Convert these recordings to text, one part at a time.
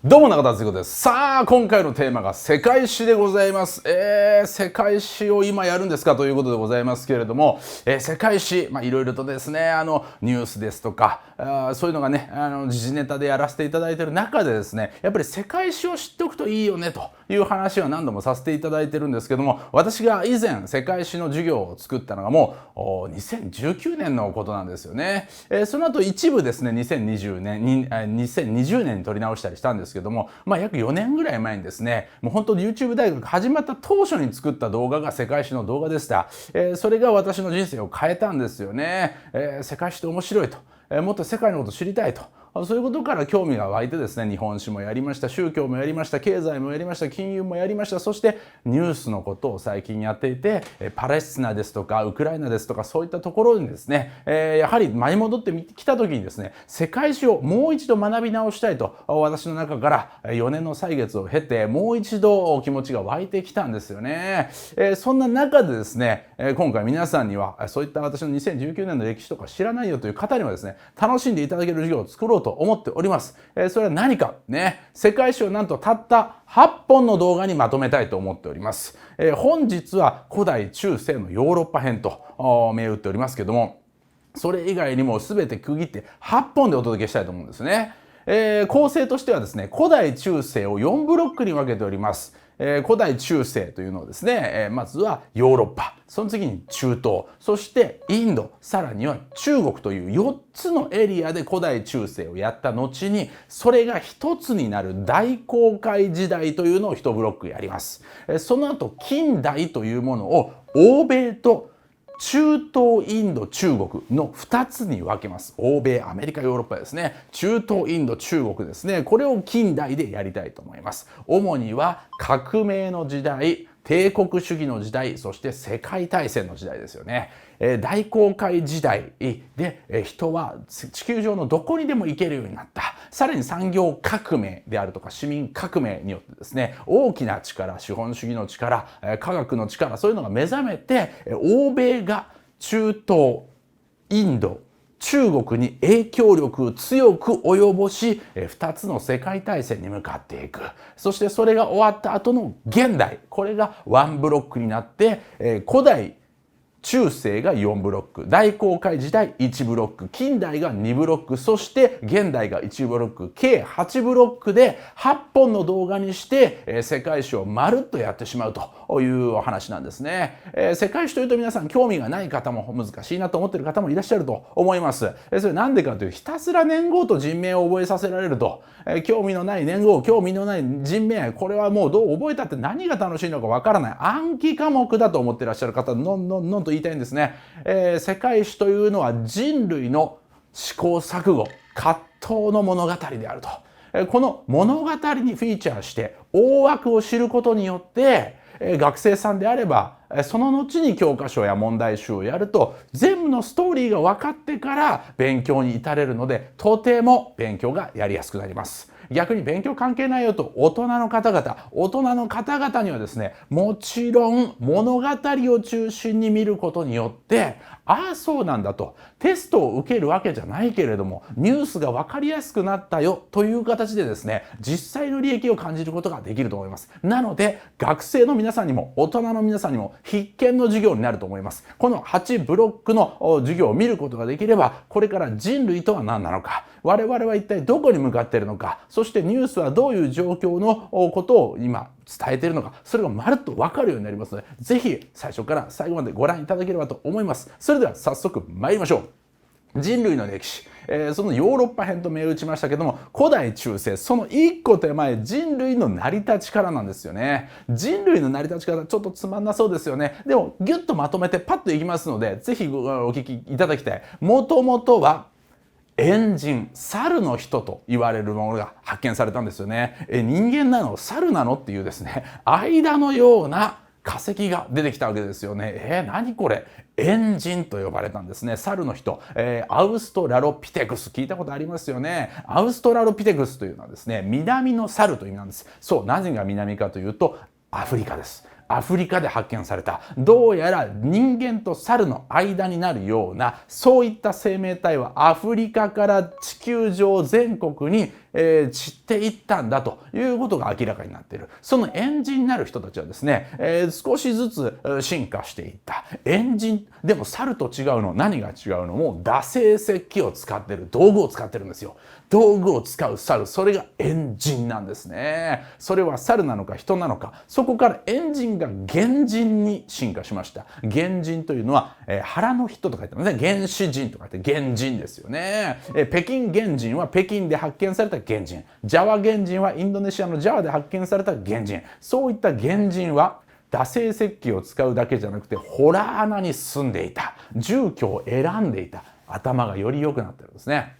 どうも中田敦彦です。さあ今回のテーマが世界史でございます。世界史を今やるんですかということでございますけれども、世界史いろいろとですねニュースですとかそういうのがね時事ネタでやらせていただいている中でですね、やっぱり世界史を知っておくといいよねという話は何度もさせていただいてるんですけども、私が以前世界史の授業を作ったのがもう2019年のことなんですよね。その後一部ですね2020年に撮り直したりしたんですけども、約4年ぐらい前にですね、もう本当に YouTube 大学始まった当初に作った動画が世界史の動画でした。それが私の人生を変えたんですよね。世界史って面白いと、もっと世界のことを知りたいと、そういうことから興味が湧いてですね、日本史もやりました、宗教もやりました、経済もやりました、金融もやりました、そしてニュースのことを最近やっていて、パレスチナですとかウクライナですとかそういったところにですね、やはり舞い戻ってきた時にですね、世界史をもう一度学び直したいと私の中から4年の歳月を経てもう一度気持ちが湧いてきたんですよね。そんな中でですね、今回皆さんにはそういった私の2019年の歴史とか知らないよという方にはですね、楽しんでいただける授業を作ろうと思っております。それは何かね、世界史をなんとたった8本の動画にまとめたいと思っております。本日は古代中世のヨーロッパ編と銘打っておりますけども、それ以外にも全て区切って8本でお届けしたいと思うんですね。構成としてはですね、古代中世を4ブロックに分けております。古代中世というのをですね、まずはヨーロッパ、その次に中東、そしてインド、さらには中国という4つのエリアで古代中世をやった後に、それが一つになる大航海時代というのを1ブロックやります。その後近代というものを欧米と中東、インド、中国の2つに分けます。欧米、アメリカ、ヨーロッパですね。中東、インド、中国ですね。これを近代でやりたいと思います。主には革命の時代、帝国主義の時代、そして世界大戦の時代ですよね。大航海時代で人は地球上のどこにでも行けるようになった。さらに産業革命であるとか市民革命によってですね、大きな力、資本主義の力、科学の力、そういうのが目覚めて、欧米が中東、インド、中国に影響力を強く及ぼし、2つの世界大戦に向かっていく。そしてそれが終わった後の現代、これがワンブロックになって、古代中世が4ブロック、大航海時代1ブロック、近代が2ブロック、そして現代が1ブロック、計8ブロックで8本の動画にして世界史をまるっとやってしまうというお話なんですね。世界史というと皆さん興味がない方も難しいなと思っている方もいらっしゃると思います。それなんでかというと、ひたすら年号と人名を覚えさせられると、興味のない年号、興味のない人名、これはもうどう覚えたって何が楽しいのかわからない暗記科目だと思っていらっしゃる方、のんのんと言いたいんですね。世界史というのは人類の試行錯誤、葛藤の物語であると。この物語にフィーチャーして大枠を知ることによって、学生さんであればその後に教科書や問題集をやると全部のストーリーが分かってから勉強に至れるので、とても勉強がやりやすくなります。逆に勉強関係ないよと大人の方々にはですね、もちろん物語を中心に見ることによって、ああそうなんだと、テストを受けるわけじゃないけれどもニュースが分かりやすくなったよという形でですね、実際の利益を感じることができると思います。なので学生の皆さんにも大人の皆さんにも必見の授業になると思います。この8ブロックの授業を見ることができれば、これから人類とは何なのか、我々は一体どこに向かっているのか、そしてニュースはどういう状況のことを今伝えているのか、それがまるっと分かるようになりますので、ぜひ最初から最後までご覧いただければと思います。それでは早速参りましょう。人類の歴史、そのヨーロッパ編と銘打ちましたけども、古代中世、その一個手前、人類の成り立ちからなんですよね。人類の成り立ちからちょっとつまんなそうですよね。でもギュッとまとめてパッといきますので、ぜひお聞きいただきたい。もともとは猿人、猿の人と言われるものが発見されたんですよね。人間なの猿なのっていうですね、間のような化石が出てきたわけですよね。何これ、猿人と呼ばれたんですね。猿の人、アウストラロピテクス、聞いたことありますよね。アウストラロピテクスというのはですね、南の猿という意味なんです。そう、なぜが南かというとアフリカです。アフリカで発見された、どうやら人間と猿の間になるようなそういった生命体はアフリカから地球上全国に散っていったんだということが明らかになっている。そのエンジンになる人たちはですね、少しずつ進化していった。エンジン、でも猿と違うの、何が違うの？もう打製石器を使ってる、道具を使ってるんですよ。道具を使う猿、それがエンジンなんですね。それは猿なのか人なのか、そこからエンジンが原人に進化しました。原人というのは、腹の人と書いてますね。原始人と書いて原人ですよね。北京原人は北京で発見された原人。ジャワ原人はインドネシアのジャワで発見された原人。そういった原人は打製石器を使うだけじゃなくてホラー穴に住んでいた。住居を選んでいた。頭がより良くなってるんですね。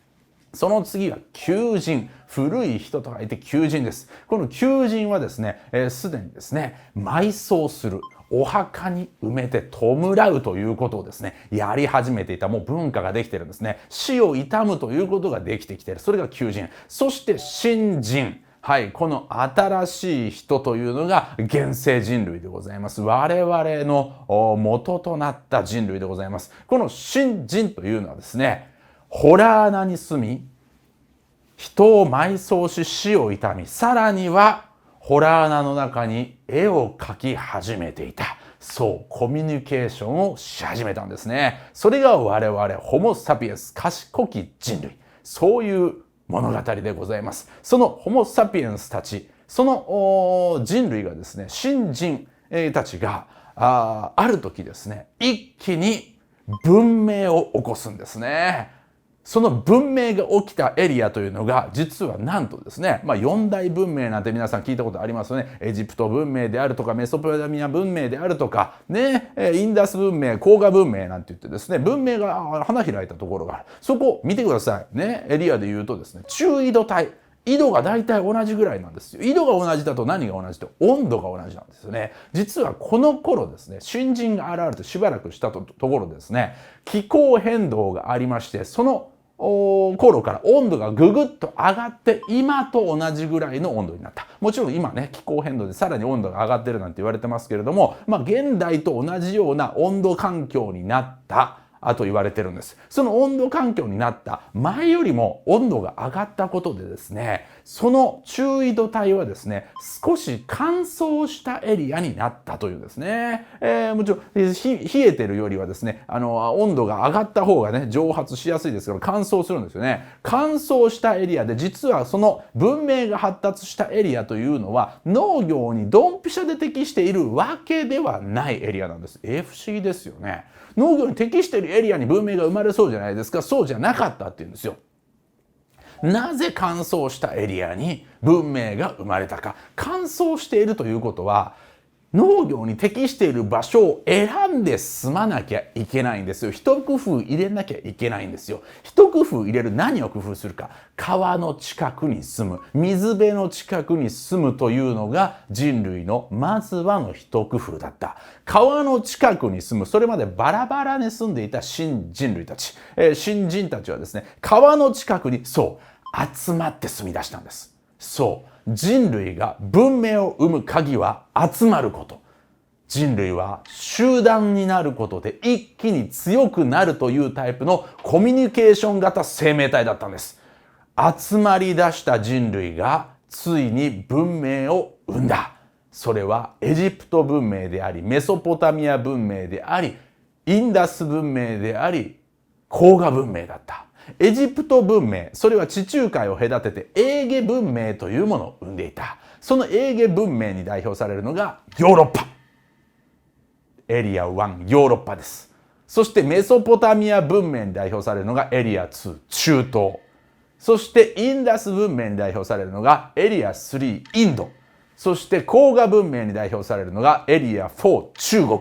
その次は求人。古い人と書いて求人です。この求人はですね、すでにですね、埋葬する。お墓に埋めて弔うということをですね、やり始めていた。もう文化ができてるんですね。死を悼むということができてきている。それが求人。そして新人。はい、この新しい人というのが現世人類でございます。我々の元となった人類でございます。この新人というのはですね、ホラー穴に住み、人を埋葬し死を悼み、さらにはホラー穴の中に絵を描き始めていた。そう、コミュニケーションをし始めたんですね。それが我々ホモ・サピエンス、賢き人類。そういう物語でございます。そのホモ・サピエンスたち、その人類がですね、新人たちがある時ですね、一気に文明を起こすんですね。その文明が起きたエリアというのが実はなんとですね、四大文明なんて皆さん聞いたことありますよね。エジプト文明であるとかメソポタミア文明であるとかね、インダス文明、黄河文明なんて言ってですね、文明が花開いたところがある。そこ見てくださいね。エリアで言うとですね、中緯度帯、緯度が大体同じぐらいなんですよ。緯度が同じだと何が同じと、温度が同じなんですよね。実はこの頃ですね、新人が現れてしばらくしたところですね、気候変動がありまして、その頃から温度がぐぐっと上がって今と同じぐらいの温度になった。もちろん今ね、気候変動でさらに温度が上がってるなんて言われてますけれども、現代と同じような温度環境になったと言われてるんです。その温度環境になった前よりも温度が上がったことでですね、その中緯度帯はですね、少し乾燥したエリアになったというですね、もちろん冷えてるよりはですね、温度が上がった方がね、蒸発しやすいですから乾燥するんですよね。乾燥したエリアで、実はその文明が発達したエリアというのは農業にドンピシャで適しているわけではないエリアなんです。不思議ですよね。農業に適しているエリアに文明が生まれそうじゃないですか。そうじゃなかったっていうんですよ。なぜ乾燥したエリアに文明が生まれたか。乾燥しているということは、農業に適している場所を選んで住まなきゃいけないんですよ。一工夫入れなきゃいけないんですよ。一工夫入れる、何を工夫するか。川の近くに住む、水辺の近くに住むというのが人類のまずはの一工夫だった。川の近くに住む、それまでバラバラに住んでいた新人類たち、新人たちはですね、川の近くに集まって住み出したんです。人類が文明を生む鍵は集まること。人類は集団になることで一気に強くなるというタイプのコミュニケーション型生命体だったんです。集まり出した人類がついに文明を生んだ。それはエジプト文明であり、メソポタミア文明であり、インダス文明であり、黄河文明だった。エジプト文明、それは地中海を隔ててエーゲ文明というものを生んでいた。そのエーゲ文明に代表されるのがヨーロッパ。エリア1、ヨーロッパです。そしてメソポタミア文明に代表されるのがエリア2、中東。そしてインダス文明に代表されるのがエリア3、インド。そして黄河文明に代表されるのがエリア4、中国。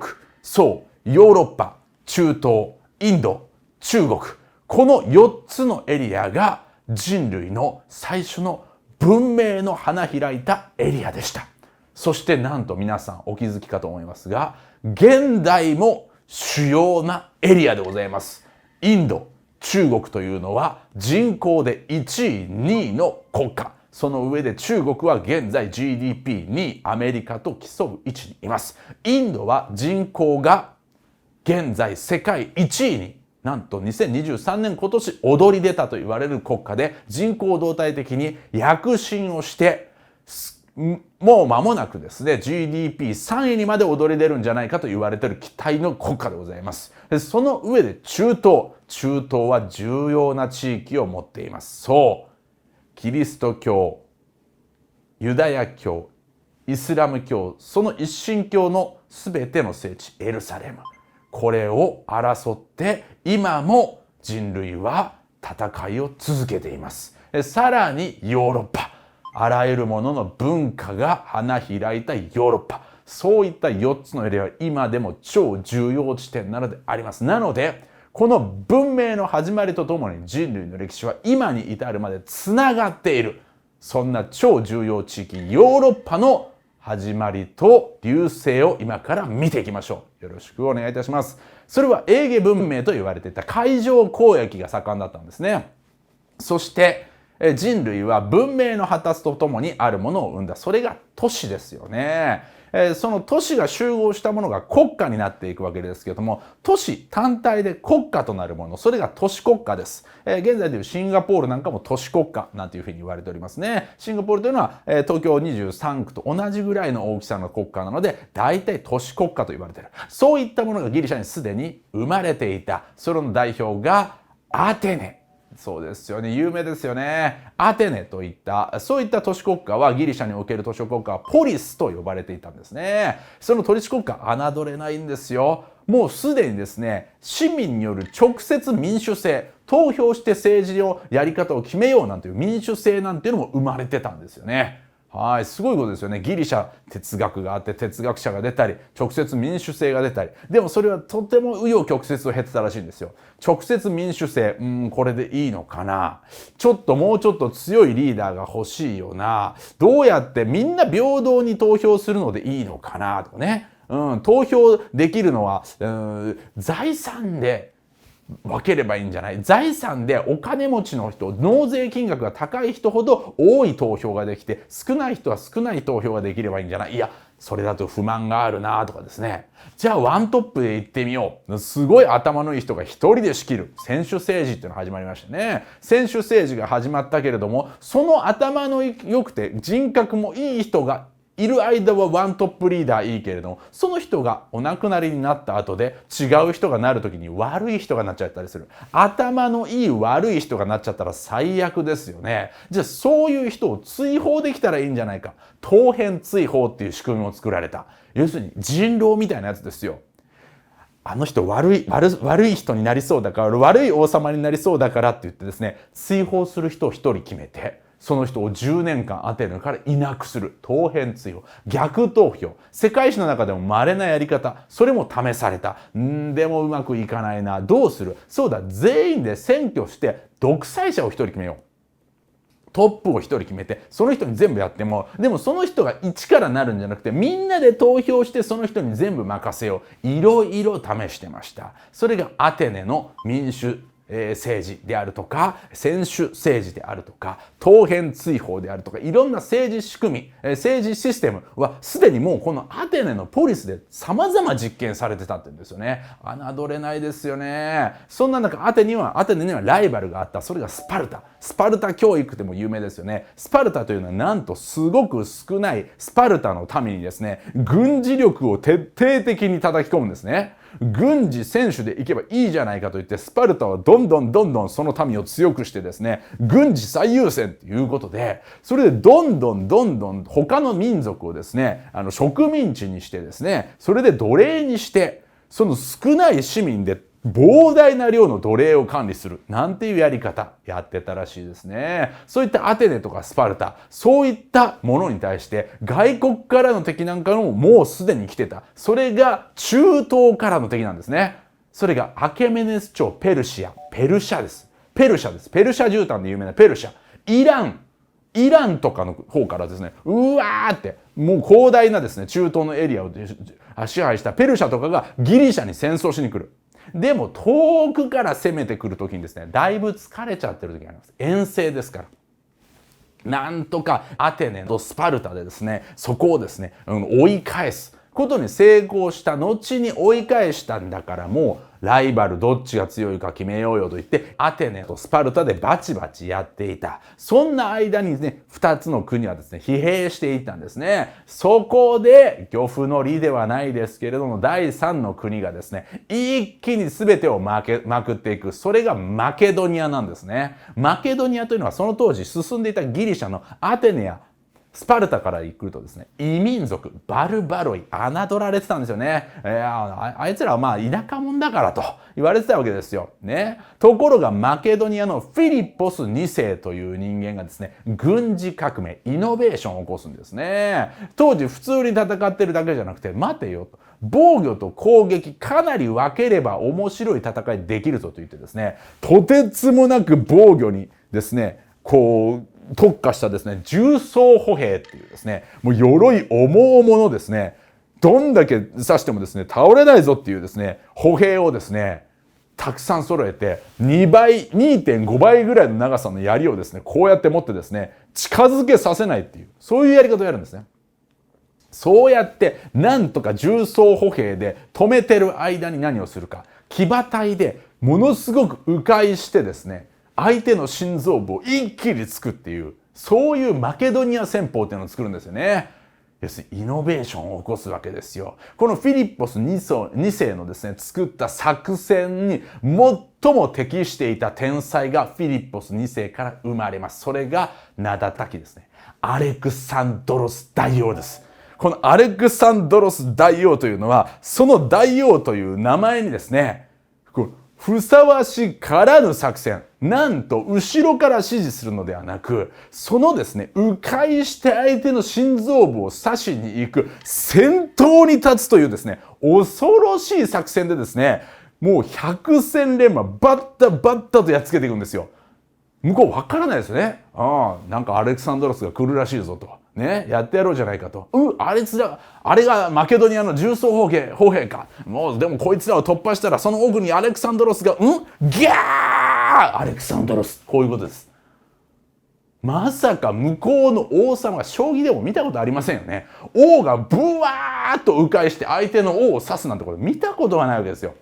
ヨーロッパ、中東、インド、中国。この4つのエリアが人類の最初の文明の花開いたエリアでした。そしてなんと皆さんお気づきかと思いますが、現代も主要なエリアでございます。インド、中国というのは人口で1位、2位の国家。その上で中国は現在 GDP2 位、アメリカと競う位置にいます。インドは人口が現在世界1位になんと2023年今年躍り出たと言われる国家で人口動態的に躍進をしてもう間もなくですね GDP3 位にまで躍り出るんじゃないかと言われている期待の国家でございます。その上で中東は重要な地域を持っています。そうキリスト教、ユダヤ教、イスラム教、その一神教の全ての聖地エルサレム、これを争って今も人類は戦いを続けています。さらにヨーロッパ、あらゆるものの文化が花開いたヨーロッパ、そういった4つのエリアは今でも超重要地点なのであります。なのでこの文明の始まりとともに人類の歴史は今に至るまでつながっている、そんな超重要地域ヨーロッパの始まりと隆盛を今から見ていきましょう。よろしくお願いいたします。それはエーゲ文明と言われていた海上交易が盛んだったんですね。そして人類は文明の発達とともにあるものを生んだ。それが都市ですよね。その都市が集合したものが国家になっていくわけですけれども、都市単体で国家となるもの、それが都市国家です。現在でいうシンガポールなんかも都市国家なんていうふうに言われておりますね。シンガポールというのは東京23区と同じぐらいの大きさの国家なので、大体都市国家と言われている。そういったものがギリシャにすでに生まれていた。それの代表がアテネ。そうですよね。有名ですよね。アテネといった、そういった都市国家はギリシャにおける都市国家はポリスと呼ばれていたんですね。その都市国家侮れないんですよ。もうすでにですね、市民による直接民主制、投票して政治のやり方を決めようなんていう民主制なんていうのも生まれてたんですよね。はい、すごいことですよね。ギリシャ哲学があって哲学者が出たり、直接民主制が出たり。でもそれはとても紆余曲折を経てたらしいんですよ。直接民主制、これでいいのかな。もうちょっと強いリーダーが欲しいよな。どうやってみんな平等に投票するのでいいのかなとかね。投票できるのは、財産で分ければいいんじゃない？財産でお金持ちの人、納税金額が高い人ほど多い投票ができて、少ない人は少ない投票ができればいいんじゃない？いや、それだと不満があるなとかですね。じゃあワントップで行ってみよう。すごい頭のいい人が一人で仕切る選手政治っていうのが始まりましたね。選手政治が始まったけれども、その頭の良くて人格もいい人がいる間はワントップリーダーいいけれども、その人がお亡くなりになった後で違う人がなる時に悪い人がなっちゃったりする。頭のいい悪い人がなっちゃったら最悪ですよね。じゃあそういう人を追放できたらいいんじゃないか。当編追放っていう仕組みを作られた。要するに人狼みたいなやつですよ。あの人悪い人になりそうだから、悪い王様になりそうだからって言ってですね、追放する人を一人決めて、その人を10年間アテネからいなくする。当編追放。逆投票。世界史の中でも稀なやり方。それも試された。でもうまくいかないな。どうする？そうだ、全員で選挙して独裁者を一人決めよう。トップを一人決めて、その人に全部やっても、でもその人が一からなるんじゃなくて、みんなで投票してその人に全部任せよう。いろいろ試してました。それがアテネの民主政治であるとか、選手政治であるとか、当編追放であるとか、いろんな政治仕組み、政治システムはすでにもうこのアテネのポリスで様々実験されてたって言うんですよね。侮れないですよね。そんな中、アテネにはライバルがあった。それがスパルタ。スパルタ教育でも有名ですよね。スパルタというのはなんとすごく少ないスパルタの民にですね、軍事力を徹底的に叩き込むんですね。軍事選手で行けばいいじゃないかと言って、スパルタはどんどんその民を強くしてですね、軍事最優先ということで、それでどんどん他の民族をですね、植民地にしてですね、それで奴隷にして、その少ない市民で膨大な量の奴隷を管理するなんていうやり方やってたらしいですね。そういったアテネとかスパルタ、そういったものに対して外国からの敵なんかももうすでに来てた。それが中東からの敵なんですね。それがアケメネス朝ペルシャです。ペルシャ絨毯で有名なペルシャ。イランとかの方からですね、うわーってもう広大なですね、中東のエリアを支配したペルシャとかがギリシャに戦争しに来る。でも遠くから攻めてくる時にですね、だいぶ疲れちゃってる時があります。遠征ですから。なんとかアテネとスパルタでですね、そこをですね、追い返すことに成功した後に追い返したんだから、もライバルどっちが強いか決めようよと言ってアテネとスパルタでバチバチやっていた。そんな間にね、2つの国はですね、疲弊していったんですね。そこで漁夫の利ではないですけれども、第3の国がですね、一気に全てをまくっていく。それがマケドニアなんですね。マケドニアというのはその当時進んでいたギリシャのアテネやスパルタから来るとですね、異民族バルバロイ侮られてたんですよね。あいつらはまあ田舎者だからと言われてたわけですよ。ね。ところがマケドニアのフィリッポス2世という人間がですね、軍事革命イノベーションを起こすんですね。当時普通に戦ってるだけじゃなくて、待てよと。防御と攻撃かなり分ければ面白い戦いできるぞと言ってですね、とてつもなく防御にですね、特化したですね、重装歩兵っていうですね、もう鎧重々のですね、どんだけ刺してもですね、倒れないぞっていうですね、歩兵をですね、たくさん揃えて、2.5 倍ぐらいの長さの槍をですね、こうやって持ってですね、近づけさせないっていう、そういうやり方をやるんですね。そうやってなんとか重装歩兵で止めてる間に何をするか、騎馬隊でものすごく迂回してですね、相手の心臓部を一気につくっていう、そういうマケドニア戦法っていうのを作るんですよね。要するにイノベーションを起こすわけですよ。このフィリッポス2世のですね、作った作戦に最も適していた天才がフィリッポス2世から生まれます。それが名高きですね、アレクサンドロス大王です。このアレクサンドロス大王というのは、その大王という名前にですね、ふさわしからぬ作戦。なんと、後ろから指示するのではなく、そのですね、迂回して相手の心臓部を刺しに行く、先頭に立つというですね、恐ろしい作戦でですね、もう百戦錬磨、バッタバッタとやっつけていくんですよ。向こうわからないですね。なんかアレクサンドロスが来るらしいぞと。ね、やってやろうじゃないかと。あれがマケドニアの重装歩兵か。もうでもこいつらを突破したらその奥にアレクサンドロスが、ギャーアレクサンドロス。こういうことです。まさか向こうの王様が将棋でも見たことありませんよね。王がブワーッと迂回して相手の王を刺すなんてこと見たことがないわけですよ。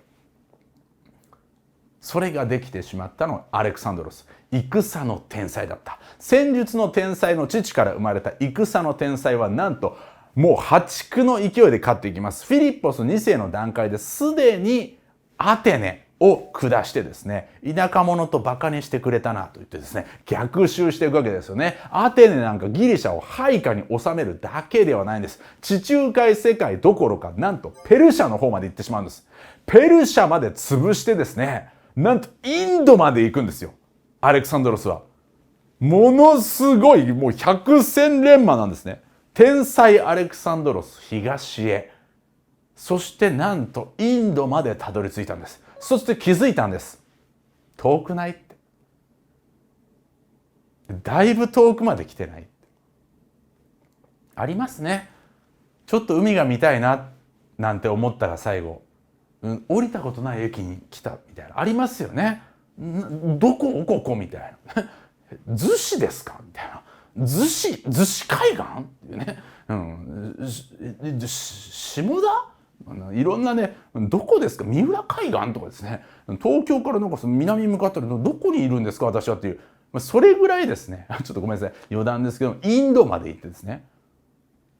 それができてしまったのがアレクサンドロス。戦の天才だった。戦術の天才の父から生まれた戦の天才はなんともう破竹の勢いで勝っていきます。フィリッポス2世の段階ですでにアテネを下してですね、田舎者とバカにしてくれたなと言ってですね、逆襲していくわけですよね。アテネなんかギリシャを配下に収めるだけではないんです。地中海世界どころか、なんとペルシャの方まで行ってしまうんです。ペルシャまで潰してですね、なんとインドまで行くんですよ。アレクサンドロスは。ものすごい、もう百戦錬磨なんですね。天才アレクサンドロス東へ。そしてなんとインドまでたどり着いたんです。そして気づいたんです。遠くないって。だいぶ遠くまで来てないって。ありますね。ちょっと海が見たいななんて思ったら最後、降りたことない駅に来たみたいな。ありますよね。どこここみたいな。逗子ですかみたいな。逗子海岸っていうね。下田いろんなね、どこですか三浦海岸とかですね。東京からなんか南に向かったらどこにいるんですか私はっていう。それぐらいですね。ちょっとごめんなさい。余談ですけど、インドまで行ってですね。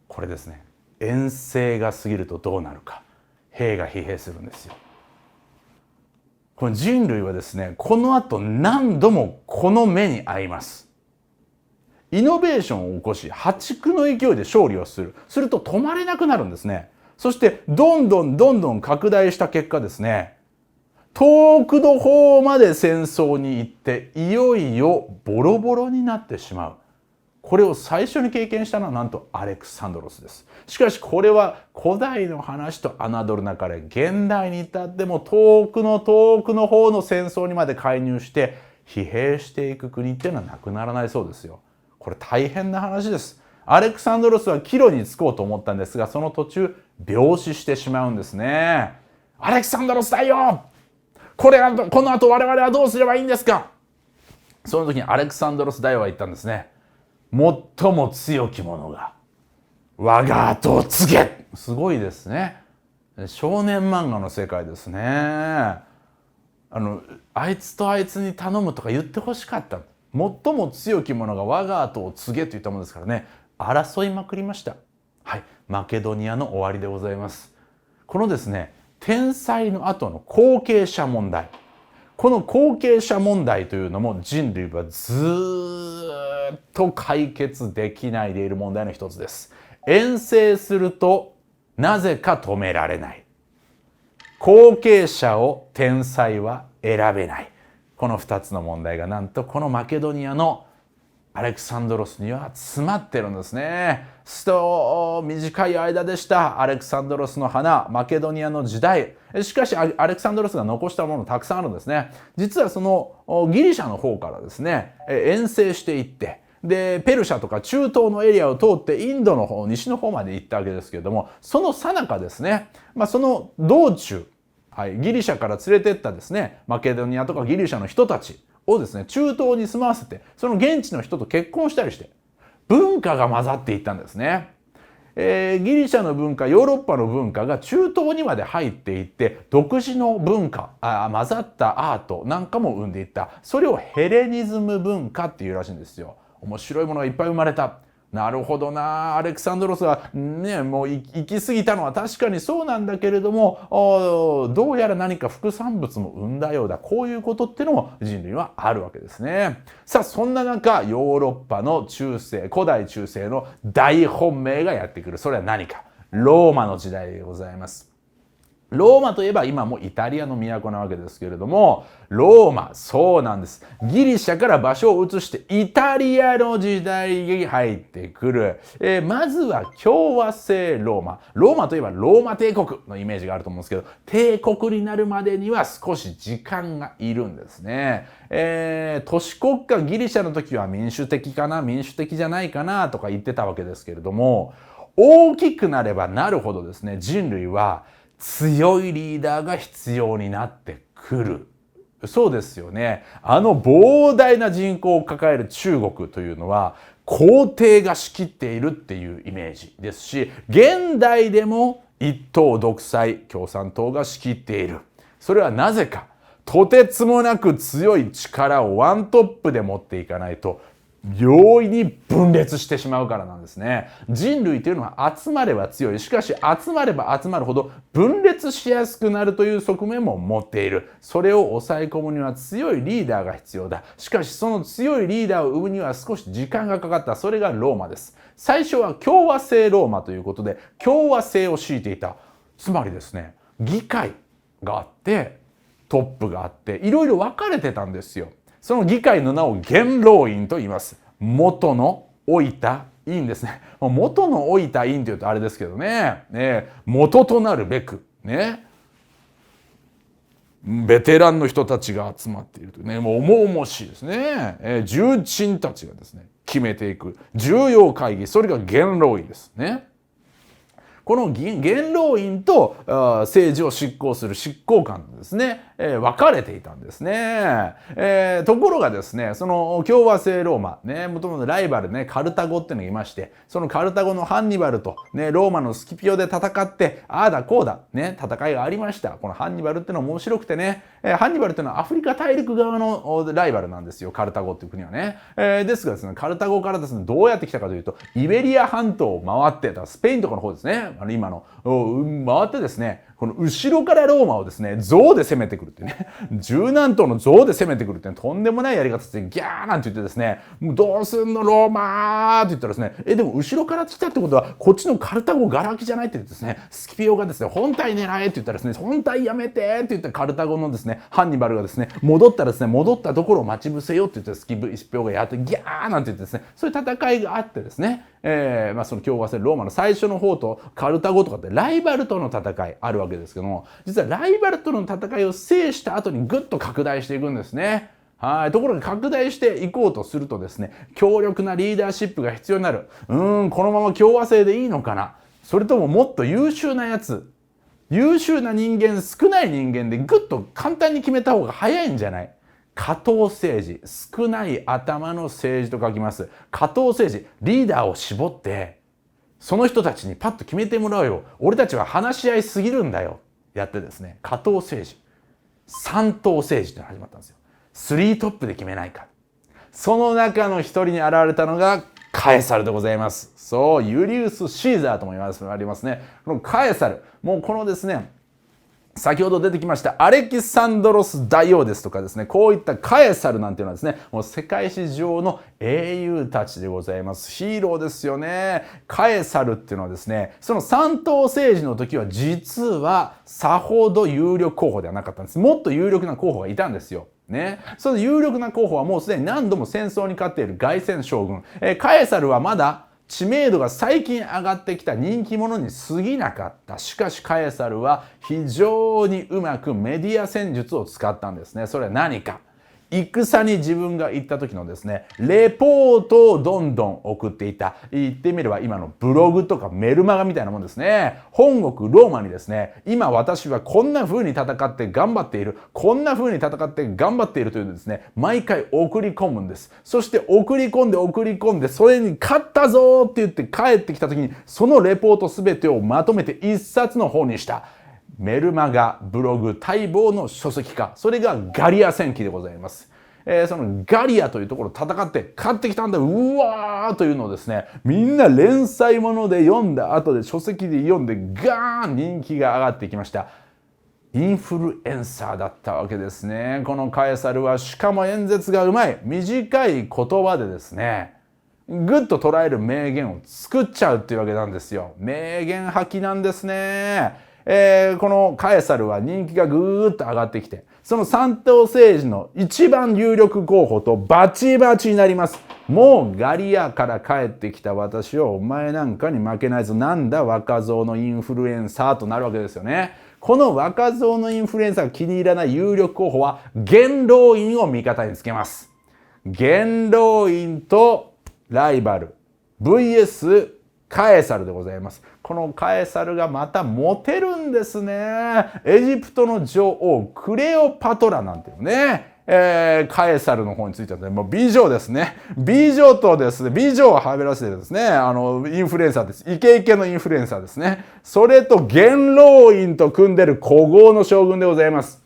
これですね。遠征が過ぎるとどうなるか。兵が疲弊するんですよ。この人類はですね、この後何度もこの目に遭います。イノベーションを起こし、破竹の勢いで勝利をする。すると止まれなくなるんですね。そしてどんどん拡大した結果ですね、遠くの方まで戦争に行って、いよいよボロボロになってしまう。これを最初に経験したのはなんとアレクサンドロスです。しかしこれは古代の話と侮るなかれ、現代に至っても遠くの方の戦争にまで介入して疲弊していく国っていうのはなくならないそうですよ。これ大変な話です。アレクサンドロスは帰路に着こうと思ったんですが、その途中病死してしまうんですね。アレクサンドロス大王、この後我々はどうすればいいんですか。その時にアレクサンドロス大王は言ったんですね。最も強き者が我が後を継げ。すごいですね。少年漫画の世界ですね。あいつとあいつに頼むとか言ってほしかった。最も強き者が我が後を告げといったものですからね、争いまくりました。はい、マケドニアの終わりでございます。このですね、天災の後の後継者問題、この後継者問題というのも人類はずっと解決できないでいる問題の一つです。遠征するとなぜか止められない。後継者を天才は選べない。この2つの問題がなんとこのマケドニアのアレクサンドロスには詰まってるんですね。短い間でしたアレクサンドロスの花、マケドニアの時代。しかしアレクサンドロスが残したものたくさんあるんですね。実はそのギリシャの方からですね、遠征していって、でペルシャとか中東のエリアを通ってインドの方、西の方まで行ったわけですけれども、その最中ですね、その道中、ギリシャから連れてったですね、マケドニアとかギリシャの人たちをですね、中東に住まわせて、その現地の人と結婚したりして文化が混ざっていったんですね。ギリシャの文化、ヨーロッパの文化が中東にまで入っていって、独自の文化、混ざったアートなんかも生んでいった。それをヘレニズム文化っていうらしいんですよ。面白いものがいっぱい生まれた。なるほどな、アレクサンドロスがね、もう行き過ぎたのは確かにそうなんだけれども、どうやら何か副産物も生んだようだ。こういうことっていうのも人類はあるわけですね。さあ、そんな中、ヨーロッパの中世、古代中世の大本命がやってくる。それは何か。ローマの時代でございます。ローマといえば今もイタリアの都なわけですけれども、ローマ、そうなんです。ギリシャから場所を移してイタリアの時代に入ってくる。まずは共和制ローマ。ローマといえばローマ帝国のイメージがあると思うんですけど、帝国になるまでには少し時間がいるんですね。都市国家ギリシャの時は民主的かな、民主的じゃないかなとか言ってたわけですけれども、大きくなればなるほどですね、人類は強いリーダーが必要になってくる。そうですよね。膨大な人口を抱える中国というのは皇帝が仕切っているっていうイメージですし、現代でも一党独裁、共産党が仕切っている。それはなぜか。とてつもなく強い力をワントップで持っていかないと容易に分裂してしまうからなんですね。人類というのは集まれば強い。しかし集まれば集まるほど分裂しやすくなるという側面も持っている。それを抑え込むには強いリーダーが必要だ。しかしその強いリーダーを生むには少し時間がかかった。それがローマです。最初は共和制ローマということで共和制を敷いていた。つまりですね、議会があってトップがあっていろいろ分かれてたんですよ。その議会の名を元老院と言います。元の置いた院ですね。元の置いた院というとあれですけどね。元となるべくね。ベテランの人たちが集まっているというね、もう重々しいですね。重鎮たちがですね、決めていく重要会議、それが元老院ですね。この元老院と政治を執行する執行官ですね、分かれていたんですね。ところがですね、その共和制ローマね、もともとライバルね、カルタゴっていうのがいまして、そのカルタゴのハンニバルとね、ローマのスキピオで戦って、ああだこうだね、戦いがありました。このハンニバルっていうのは面白くてね、ハンニバルっていうのはアフリカ大陸側のライバルなんですよ、カルタゴっていう国はね。ですがですね、カルタゴからですね、どうやって来たかというと、イベリア半島を回ってたスペインとかの方ですね。今の回ってですね、この後ろからローマをですね、象で攻めてくるっていうね、十何頭の象で攻めてくるっていうとんでもないやり方してギャーなんて言ってですね、もうどうすんのローマーって言ったらですね、でも後ろから来たってことはこっちのカルタゴがら空きじゃないって言ってですね、スキピオがですね、本体狙えって言ったらですね、本体やめてって言ってカルタゴのですね、ハンニバルがですね、戻ったらですね、戻ったところを待ち伏せよって言ってスキピオがやってギャーなんて言ってですね、そういう戦いがあってですね、その共和制ローマの最初の方とカルタゴとかってライバルとの戦いあるわけですけども、実はライバルとの戦いを制した後にぐっと拡大していくんですね。ところが拡大していこうとするとですね、強力なリーダーシップが必要になる。このまま共和制でいいのかな、それとももっと優秀なやつ、優秀な人間、少ない人間でぐっと簡単に決めた方が早いんじゃない。下等政治、少ない頭の政治と書きます。下等政治、リーダーを絞ってその人たちにパッと決めてもらうよ。俺たちは話し合いすぎるんだよ。やってですね、下等政治。三頭政治というのが始まったんですよ。スリートップで決めないか。その中の一人に現れたのがカエサルでございます。そう、ユリウス・シーザーとも言われますね。このカエサル、もうこのですね、先ほど出てきましたアレキサンドロス大王ですとかですね、こういったカエサルなんていうのはですね、もう世界史上の英雄たちでございます。ヒーローですよね。カエサルっていうのはですね、その三頭政治の時は実はさほど有力候補ではなかったんです。もっと有力な候補がいたんですよ。ね、その有力な候補はもうすでに何度も戦争に勝っている凱旋将軍、カエサルはまだ知名度が最近上がってきた人気者に過ぎなかった。しかしカエサルは非常にうまくメディア戦術を使ったんですね。それは何か。戦に自分が行った時のですね、レポートをどんどん送っていた。言ってみれば今のブログとかメルマガみたいなもんですね。本国ローマにですね、今私はこんな風に戦って頑張っている。こんな風に戦って頑張っているというですね、毎回送り込むんです。そして送り込んで、それに勝ったぞって言って帰ってきた時に、そのレポート全てをまとめて一冊の本にした。メルマガ、ブログ、待望の書籍化。それがガリア戦記でございます。そのガリアというところを戦って勝ってきたんだ、うわーというのをですね、みんな連載もので読んだ後で書籍で読んでガーン人気が上がっていきました。インフルエンサーだったわけですね。このカエサルはしかも演説がうまい。短い言葉でですね、ぐっと捉える名言を作っちゃうっていうわけなんですよ。名言吐きなんですね。このカエサルは人気がぐーっと上がってきて、その三頭政治の一番有力候補とバチバチになります。もうガリアから帰ってきた私はお前なんかに負けないぞ。なんだ若造のインフルエンサーとなるわけですよね。この若造のインフルエンサーが気に入らない有力候補は元老院を味方につけます。元老院とライバル VS カエサルでございます。このカエサルがまたモテるんですね。エジプトの女王クレオパトラなんていうね、カエサルの方についてはね、もう美女ですね。美女とですね、美女をはべらせてですね、インフルエンサーです。イケイケのインフルエンサーですね。それと元老院と組んでる古豪の将軍でございます。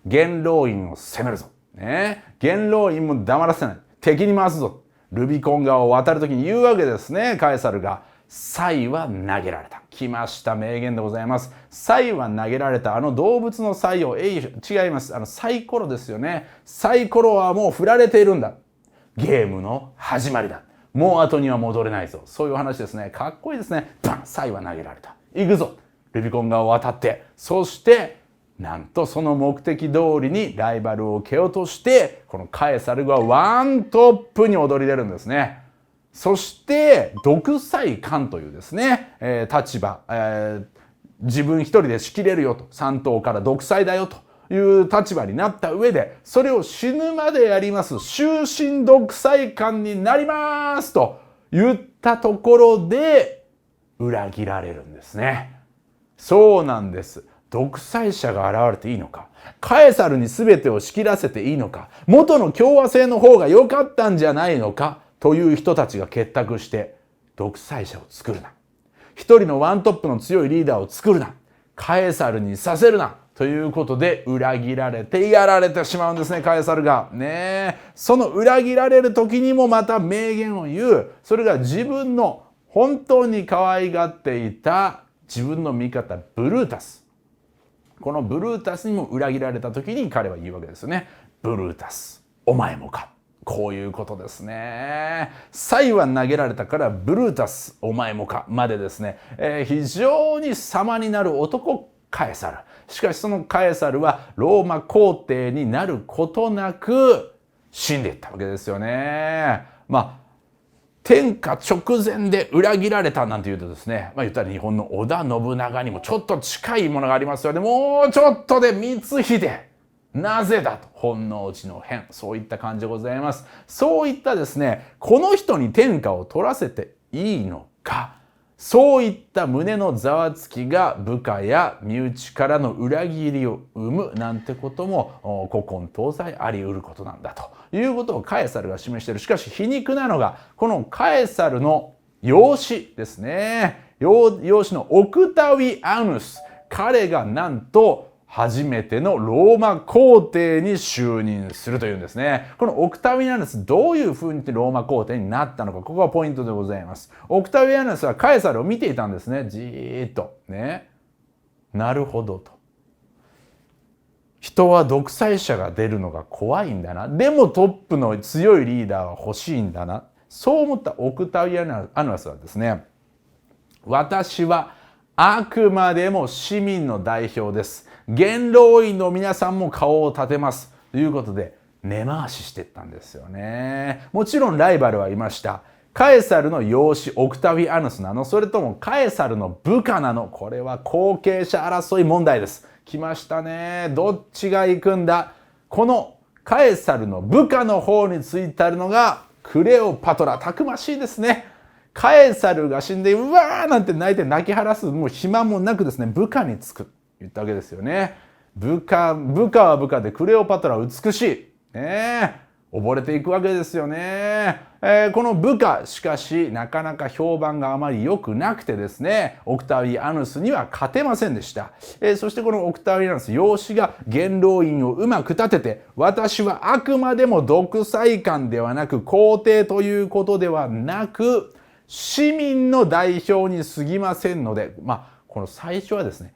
元老院を攻めるぞ。ね、元老院も黙らせない。敵に回すぞ。ルビコン川を渡るときに言うわけですね、カエサルが。サイは投げられた。来ました名言でございます。サイは投げられた。動物のサイを違います。サイコロですよね。サイコロはもう振られているんだ。ゲームの始まりだ。もう後には戻れないぞ。そういう話ですね。かっこいいですね。バン、サイは投げられた。行くぞ。ルビコン川を渡って、そしてなんとその目的通りにライバルを蹴落として、このカエサルがワントップに躍り出るんですね。そして独裁官というですね、立場、自分一人で仕切れるよと、三頭から独裁だよという立場になった上で、それを死ぬまでやります終身独裁官になりますと言ったところで裏切られるんですね。そうなんです。独裁者が現れていいのか、カエサルに全てを仕切らせていいのか、元の共和制の方が良かったんじゃないのかという人たちが結託して独裁者を作るな、一人のワントップの強いリーダーを作るな、カエサルにさせるなということで裏切られてやられてしまうんですね、カエサルがね。その裏切られる時にもまた名言を言う。それが自分の本当に可愛がっていた自分の味方ブルータス、このブルータスにも裏切られた時に彼は言うわけですよね。ブルータス、お前もか。こういうことですね。サイは投げられたからブルータス、お前もかまでですね、非常に様になる男カエサル。しかしそのカエサルはローマ皇帝になることなく死んでいったわけですよね。天下直前で裏切られたなんて言うとですね、言ったら日本の織田信長にもちょっと近いものがありますよね。もうちょっとで光秀。なぜだと。本能寺の変。そういった感じでございます。そういったですね、この人に天下を取らせていいのか。そういった胸のざわつきが部下や身内からの裏切りを生むなんてことも古今東西あり得ることなんだということをカエサルが示している。しかし皮肉なのがこのカエサルの養子ですね。養子のオクタウィアヌス。彼がなんと初めてのローマ皇帝に就任するというんですね。このオクタビアヌス、どういうふうにローマ皇帝になったのか、ここがポイントでございます。オクタビアヌスはカエサルを見ていたんですね。じーっと。ね。なるほどと。人は独裁者が出るのが怖いんだな。でもトップの強いリーダーは欲しいんだな。そう思ったオクタビアヌスはですね、私はあくまでも市民の代表です。元老院の皆さんも顔を立てます。ということで、根回ししていったんですよね。もちろんライバルはいました。カエサルの養子オクタビアヌスなの？それともカエサルの部下なの？これは後継者争い問題です。来ましたね。どっちが行くんだ？このカエサルの部下の方についてあるのがクレオパトラ。たくましいですね。カエサルが死んでうわーなんて泣いて泣き晴らすもう暇もなくですね、部下につくと言ったわけですよね。部下は部下でクレオパトラは美しい。ねえ。溺れていくわけですよね。この部下、しかしなかなか評判があまり良くなくてですね、オクタビアヌスには勝てませんでした。そしてこのオクタビアヌス養子が元老院をうまく立てて、私はあくまでも独裁官ではなく皇帝ということではなく市民の代表に過ぎませんので、この最初はですね、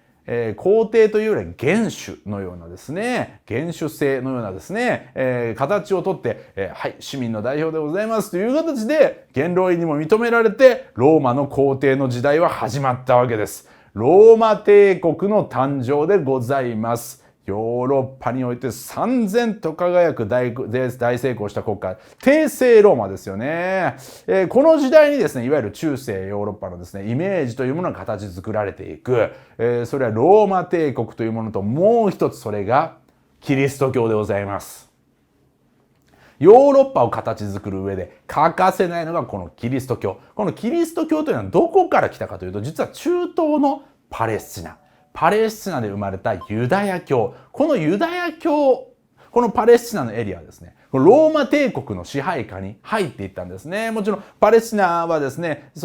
皇帝というよりは元首のようなですね、元首制のようなですね、形をとって、はい、市民の代表でございますという形で元老院にも認められて、ローマの皇帝の時代は始まったわけです。ローマ帝国の誕生でございます。ヨーロッパにおいて燦然と輝く大成功した国家、帝政ローマですよね。この時代にですね、いわゆる中世ヨーロッパのですね、イメージというものが形作られていく。それはローマ帝国というものと、もう一つそれがキリスト教でございます。ヨーロッパを形作る上で欠かせないのがこのキリスト教。このキリスト教というのはどこから来たかというと、実は中東のパレスチナで生まれたユダヤ教。このユダヤ教、このパレスチナのエリアはですね、ローマ帝国の支配下に入っていったんですね。もちろんパレスチナはですね、ユ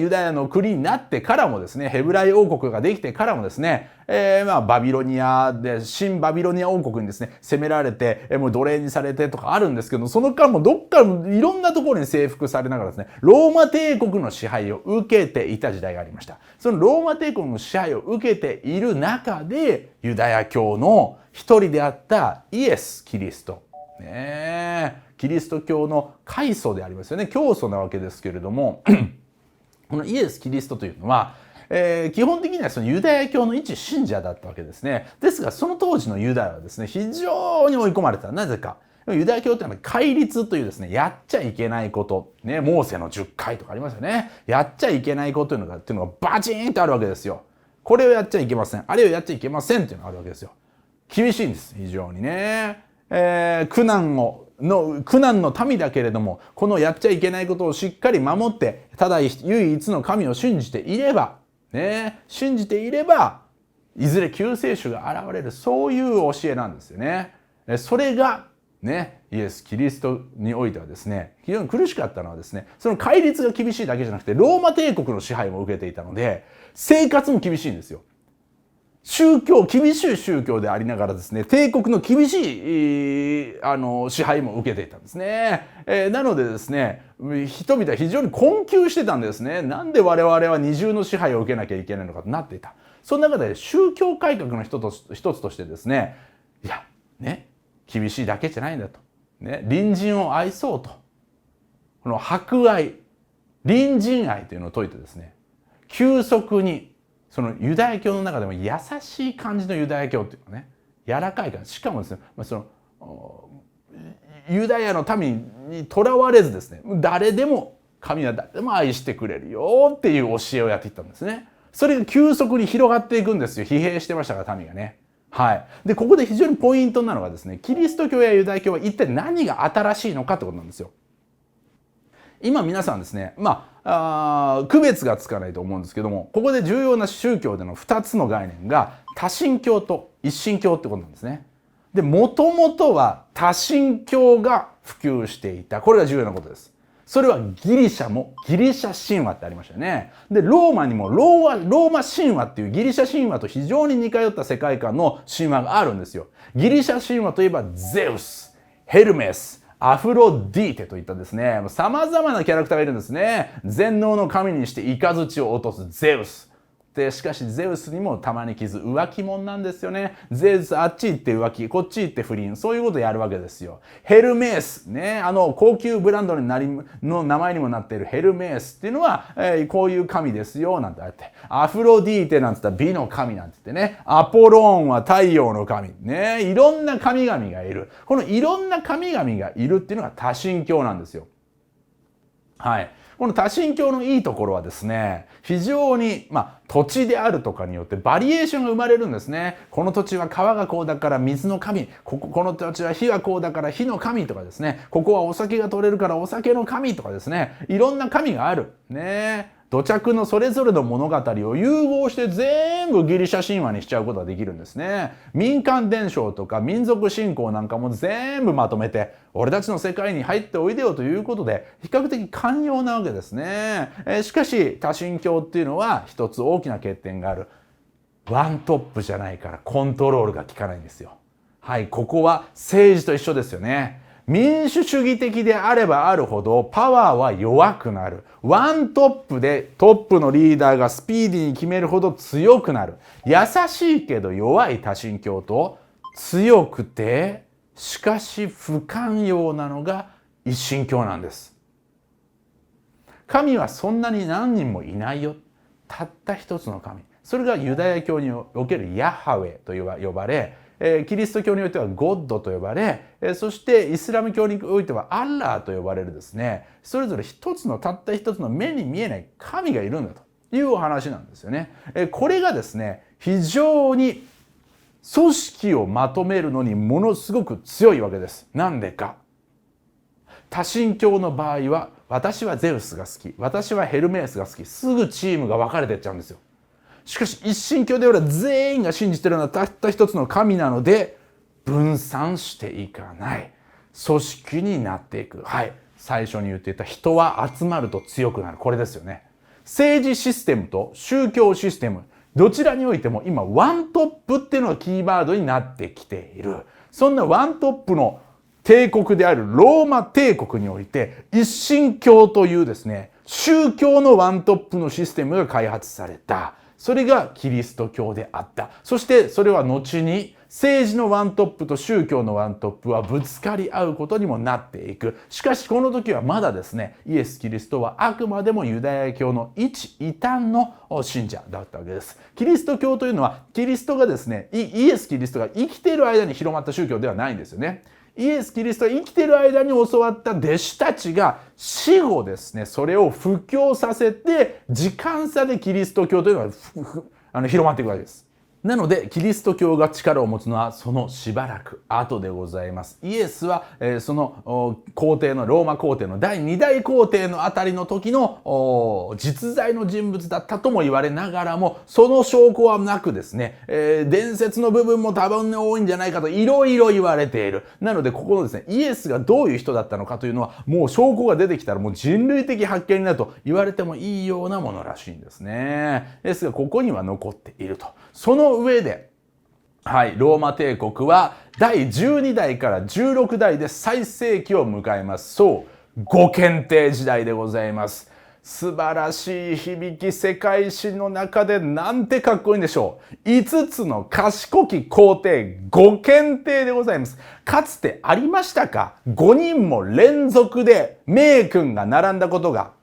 ダヤの国になってからもですね、ヘブライ王国ができてからもですね、バビロニアで、新バビロニア王国にですね、攻められて、もう奴隷にされてとかあるんですけど、その間もどっからもいろんなところに征服されながらですね、ローマ帝国の支配を受けていた時代がありました。そのローマ帝国の支配を受けている中で、ユダヤ教の一人であったイエス・キリスト。キリスト教の開祖でありますよね。教祖なわけですけれども、このイエス・キリストというのは、基本的にはそのユダヤ教の一信者だったわけですね。ですがその当時のユダヤはですね、非常に追い込まれた。なぜか。ユダヤ教ってのは戒律というですね、やっちゃいけないこと。ね、モーセの10回とかありますよね。やっちゃいけないことというのがバチーンとあるわけですよ。これをやっちゃいけません。あれをやっちゃいけませんっていうのがあるわけですよ。厳しいんです。非常にね。苦難の民だけれども、このやっちゃいけないことをしっかり守って、ただ唯一の神を信じていれば、いずれ救世主が現れる、そういう教えなんですよね。それが、ね、イエス・キリストにおいてはですね、非常に苦しかったのはですね、その戒律が厳しいだけじゃなくて、ローマ帝国の支配も受けていたので、生活も厳しいんですよ。厳しい宗教でありながらですね、帝国の厳しい支配も受けていたんですね。なのでですね、人々は非常に困窮してたんですね。なんで我々は二重の支配を受けなきゃいけないのかとなっていた。その中で宗教改革の一つとしてですね、いや、ね、厳しいだけじゃないんだと。ね、隣人を愛そうと。この博愛、隣人愛というのを説いてですね、急速にそのユダヤ教の中でも優しい感じのユダヤ教っていうのはね、柔らかい感じ。しかもですね、ユダヤの民にとらわれずですね、神は誰でも愛してくれるよっていう教えをやっていったんですね。それが急速に広がっていくんですよ。疲弊してましたから、民がね。はい。で、ここで非常にポイントなのがですね、キリスト教やユダヤ教は一体何が新しいのかってことなんですよ。今皆さんですね、区別がつかないと思うんですけども、ここで重要な宗教での2つの概念が多神教と一神教ってことなんですね。で、もともとは多神教が普及していた。これが重要なことです。それはギリシャもギリシャ神話ってありましたよね。で、ローマにもローマ神話っていうギリシャ神話と非常に似通った世界観の神話があるんですよ。ギリシャ神話といえばゼウス、ヘルメス、アフロディーテといったですね、様々なキャラクターがいるんですね。全能の神にして雷を落とすゼウス。で、しかしゼウスにもたまに傷、浮気者なんですよね。ゼウスあっち行って浮気、こっち行って不倫、そういうことをやるわけですよ。ヘルメース、ね、高級ブランドの名前にもなっているヘルメースっていうのは、こういう神ですよ、なんてあって。アフロディーテなんて言ったら美の神なんて言ってね。アポローンは太陽の神。ね、いろんな神々がいる。このいろんな神々がいるっていうのが多神教なんですよ。はい。この多神教のいいところはですね、非常に、土地であるとかによってバリエーションが生まれるんですね。この土地は川がこうだから水の神、この土地は火がこうだから火の神とかですね、ここはお酒が取れるからお酒の神とかですね、いろんな神がある。ね。土着のそれぞれの物語を融合して全部ギリシャ神話にしちゃうことができるんですね。民間伝承とか民族信仰なんかも全部まとめて俺たちの世界に入っておいでよということで比較的寛容なわけですね。しかし多神教っていうのは一つ大きな欠点がある。ワントップじゃないからコントロールが効かないんですよ。はい、ここは政治と一緒ですよね。民主主義的であればあるほどパワーは弱くなる。ワントップでトップのリーダーがスピーディーに決めるほど強くなる。優しいけど弱い多神教と強くてしかし不寛容なのが一神教なんです。神はそんなに何人もいないよ。たった一つの神。それがユダヤ教におけるヤハウェと呼ばれ、キリスト教においてはゴッドと呼ばれ、そしてイスラム教においてはアッラーと呼ばれるですね、それぞれたった一つの目に見えない神がいるんだというお話なんですよね。これがですね、非常に組織をまとめるのにものすごく強いわけです。なんでか。多神教の場合は私はゼウスが好き、私はヘルメースが好き、すぐチームが分かれていっちゃうんですよ。しかし一神教では全員が信じているのはたった一つの神なので分散していかない組織になっていく。はい、最初に言っていた人は集まると強くなる、これですよね。政治システムと宗教システムどちらにおいても今ワントップっていうのがキーワードになってきている。そんなワントップの帝国であるローマ帝国において一神教というですね宗教のワントップのシステムが開発された。それがキリスト教であった。そしてそれは後に政治のワントップと宗教のワントップはぶつかり合うことにもなっていく。しかしこの時はまだですね、イエス・キリストはあくまでもユダヤ教の一異端の信者だったわけです。キリスト教というのはキリストがですね、イエス・キリストが生きている間に広まった宗教ではないんですよね。イエス・キリストが生きている間に教わった弟子たちが死後ですね、それを布教させて時間差でキリスト教というのが広まっていくわけです。なのでキリスト教が力を持つのはそのしばらく後でございます。イエスは、その皇帝のローマ皇帝の第2代皇帝のあたりの時の実在の人物だったとも言われながらもその証拠はなくですね、伝説の部分も多分多いんじゃないかといろいろ言われている。なのでここのですねイエスがどういう人だったのかというのはもう証拠が出てきたらもう人類的発見になると言われてもいいようなものらしいんですね。ですがここには残っていると。その上で、はい、ローマ帝国は第12代から16代で最盛期を迎えます。そう、五検定時代でございます。素晴らしい響き、世界史の中でなんてかっこいいんでしょう。5つの賢き皇帝、五検定でございます。かつてありましたか？5人も連続で名君が並んだことが。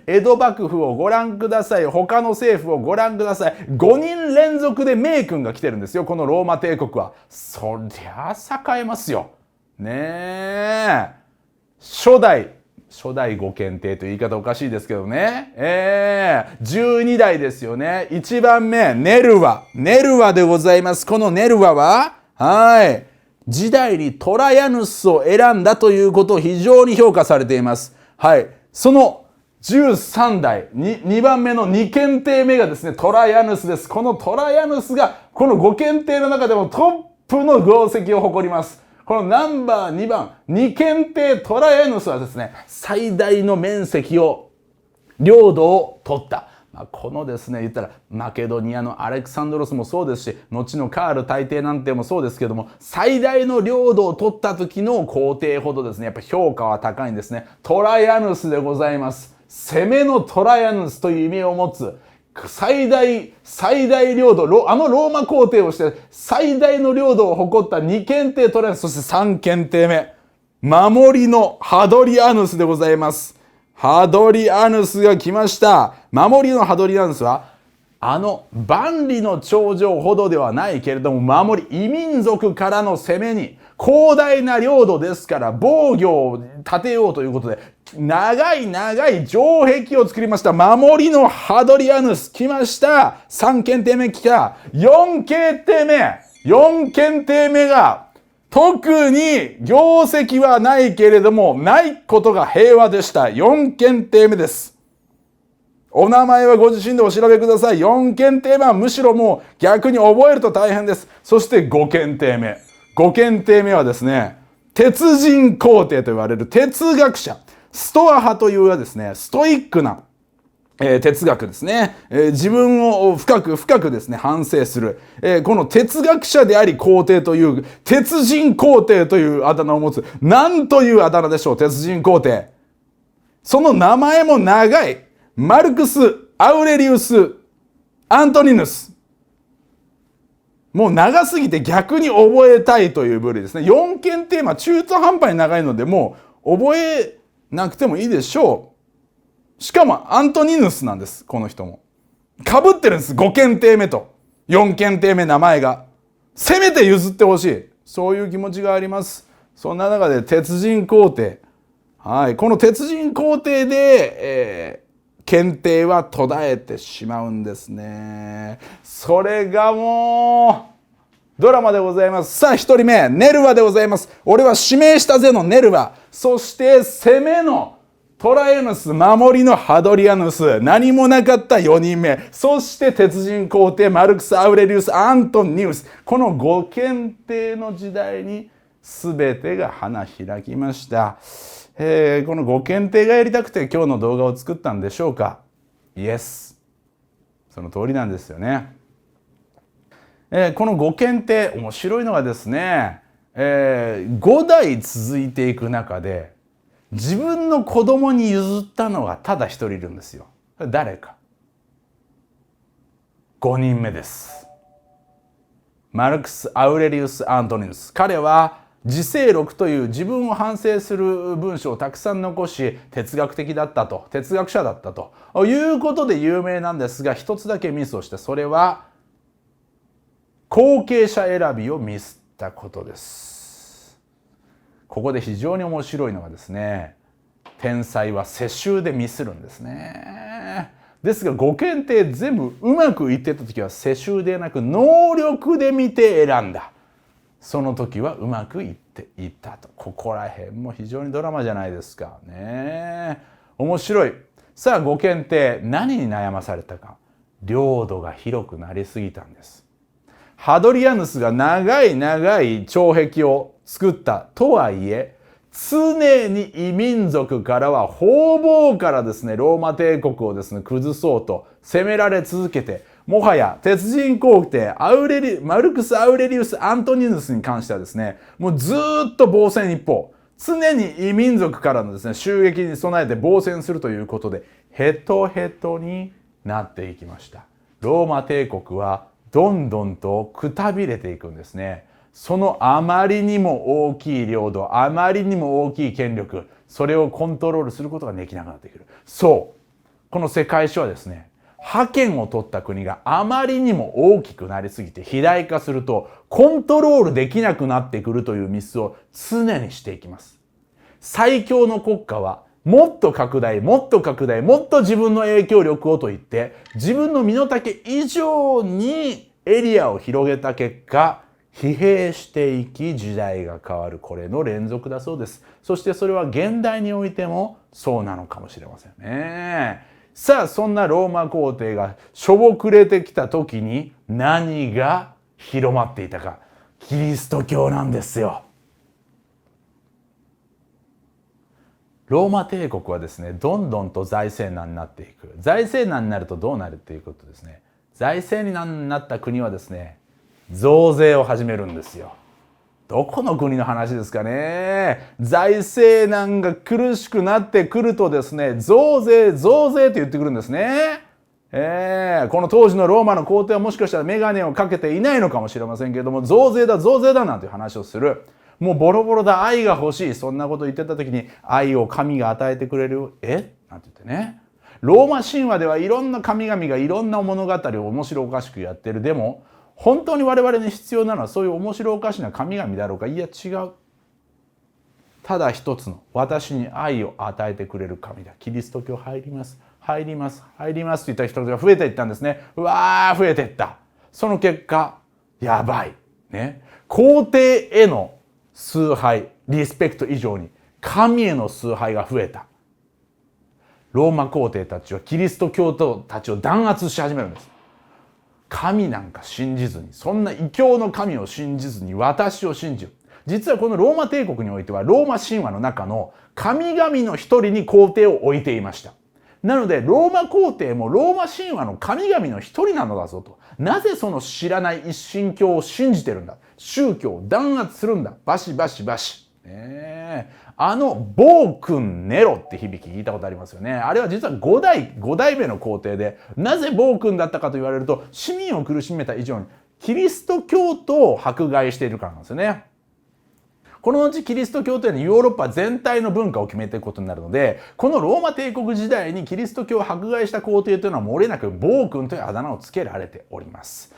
江戸幕府をご覧ください。他の政府をご覧ください。5人連続で名君が来てるんですよ。このローマ帝国は。そりゃ栄えますよ。ねえ。初代五検定という言い方おかしいですけどね。12代ですよね。1番目、ネルワでございます。このネルワは、はい。時代にトラヤヌスを選んだということを非常に評価されています。はい。その13代、2番目の2検定目がですね、トラヤヌスです。このトラヤヌスが、この5検定の中でもトップの業績を誇ります。このナンバー2番、ニケンテ・トラヤヌスはですね、最大の面積を、領土を取った。このですね、言ったらマケドニアのアレクサンドロスもそうですし、後のカール大帝なんてもそうですけども、最大の領土を取った時の皇帝ほどですね、やっぱ評価は高いんですね。トラヤヌスでございます。攻めのトラヤヌスという意味を持つ最大領土、あのローマ皇帝をして最大の領土を誇った2検定トラヤヌス、そして3検定目、守りのハドリアヌスでございます。ハドリアヌスが来ました。守りのハドリアヌスは、万里の長城ほどではないけれども、守り、異民族からの攻めに、広大な領土ですから、防御を立てようということで、長い城壁を作りました。守りのハドリアヌス来ました。3検定目来た。4検定目が、特に業績はないけれども、ないことが平和でした。4検定目です。お名前はご自身でお調べください。4検定目はむしろもう逆に覚えると大変です。そして5検定目。5検定目はですね、鉄人皇帝と言われる哲学者。ストア派というですね、ストイックな哲学ですね、自分を深くですね反省する、この哲学者であり皇帝という鉄人皇帝というあだ名を持つ。なんというあだ名でしょう、鉄人皇帝。その名前も長い。マルクス・アウレリウス・アントニヌス。もう長すぎて逆に覚えたいという部類ですね。4検定中途半端に長いのでもう覚えなくてもいいでしょう。しかもアントニヌスなんです。この人も被ってるんです。5検定目と4検定目、名前がせめて譲ってほしい、そういう気持ちがあります。そんな中で鉄人皇帝、はい、この鉄人皇帝で、検定は途絶えてしまうんですね。それがもうドラマでございます。さあ1人目、ネルヴァでございます。俺は指名したぜのネルヴァ、そして攻めのトラヤヌス、守りのハドリアヌス、何もなかった4人目、そして鉄人皇帝マルクス・アウレリウス・アントニウス。この5検定の時代に全てが花開きました。この5検定がやりたくて今日の動画を作ったんでしょうか。イエス、その通りなんですよね。この5検定、面白いのがですね、5代続いていく中で自分の子供に譲ったのがただ一人いるんですよ。誰か。5人目です。マルクス・アウレリウス・アントニヌス。彼は自省録という自分を反省する文章をたくさん残し、哲学者だったということで有名なんですが、一つだけミスをして、それは後継者選びをミスったことです。ここで非常に面白いのがですね、天才は世襲でミスるんですね。ですが5検定全部うまくいってた時は世襲でなく能力で見て選んだ。その時はうまくいっていったと。ここら辺も非常にドラマじゃないですかね。面白い。さあ5検定、何に悩まされたか。領土が広くなりすぎたんです。ハドリアヌスが長い城壁を作ったとはいえ、常に異民族からは方々からですね、ローマ帝国をですね崩そうと攻められ続けて、もはや鉄人皇帝マルクス・アウレリウス・アントニヌスに関してはですね、もうずっと防戦一方、常に異民族からのですね襲撃に備えて防戦するということでヘトヘトになっていきました。ローマ帝国はどんどんとくたびれていくんですね。そのあまりにも大きい領土、あまりにも大きい権力、それをコントロールすることができなくなってくる。そう、この世界史はですね、覇権を取った国があまりにも大きくなりすぎて肥大化するとコントロールできなくなってくるというミスを常にしていきます。最強の国家はもっと拡大、もっと自分の影響力をと言って自分の身の丈以上にエリアを広げた結果、疲弊していき時代が変わる、これの連続だそうです。そしてそれは現代においてもそうなのかもしれませんね。さあ、そんなローマ皇帝がしょぼくれてきた時に何が広まっていたか。キリスト教なんですよ。ローマ帝国はですね、どんどんと財政難になっていく。財政難になるとどうなるっていうことですね。財政難になった国はですね、増税を始めるんですよ。どこの国の話ですかね。財政難が苦しくなってくるとですね、増税増税って言ってくるんですね。この当時のローマの皇帝はもしかしたら眼鏡をかけていないのかもしれませんけれども、増税だ増税だなんていう話をする。もうボロボロだ、愛が欲しい、そんなこと言ってた時に、愛を神が与えてくれるなんて言ってね。ローマ神話ではいろんな神々がいろんな物語を面白おかしくやってる。でも本当に我々に必要なのはそういう面白おかしな神々だろうか。いや違う。ただ一つの私に愛を与えてくれる神だ。キリスト教入ります入ります入りますといった人が増えていったんですね。うわー増えていった。その結果やばいね。皇帝への崇拝リスペクト以上に神への崇拝が増えた。ローマ皇帝たちはキリスト教徒たちを弾圧し始めるんです。神なんか信じずに、そんな異教の神を信じずに私を信じる。実はこのローマ帝国においてはローマ神話の中の神々の一人に皇帝を置いていました。なのでローマ皇帝もローマ神話の神々の一人なのだぞと。なぜその知らない一神教を信じてるんだ。宗教を弾圧するんだ。バシバシバシ。暴君ネロって響き聞いたことありますよね。あれは実は5代目の皇帝で、なぜ暴君だったかと言われると、市民を苦しめた以上にキリスト教徒を迫害しているからなんですよね。このうちキリスト教というのはヨーロッパ全体の文化を決めていくことになるので、このローマ帝国時代にキリスト教を迫害した皇帝というのは漏れなく暴君というあだ名をつけられております。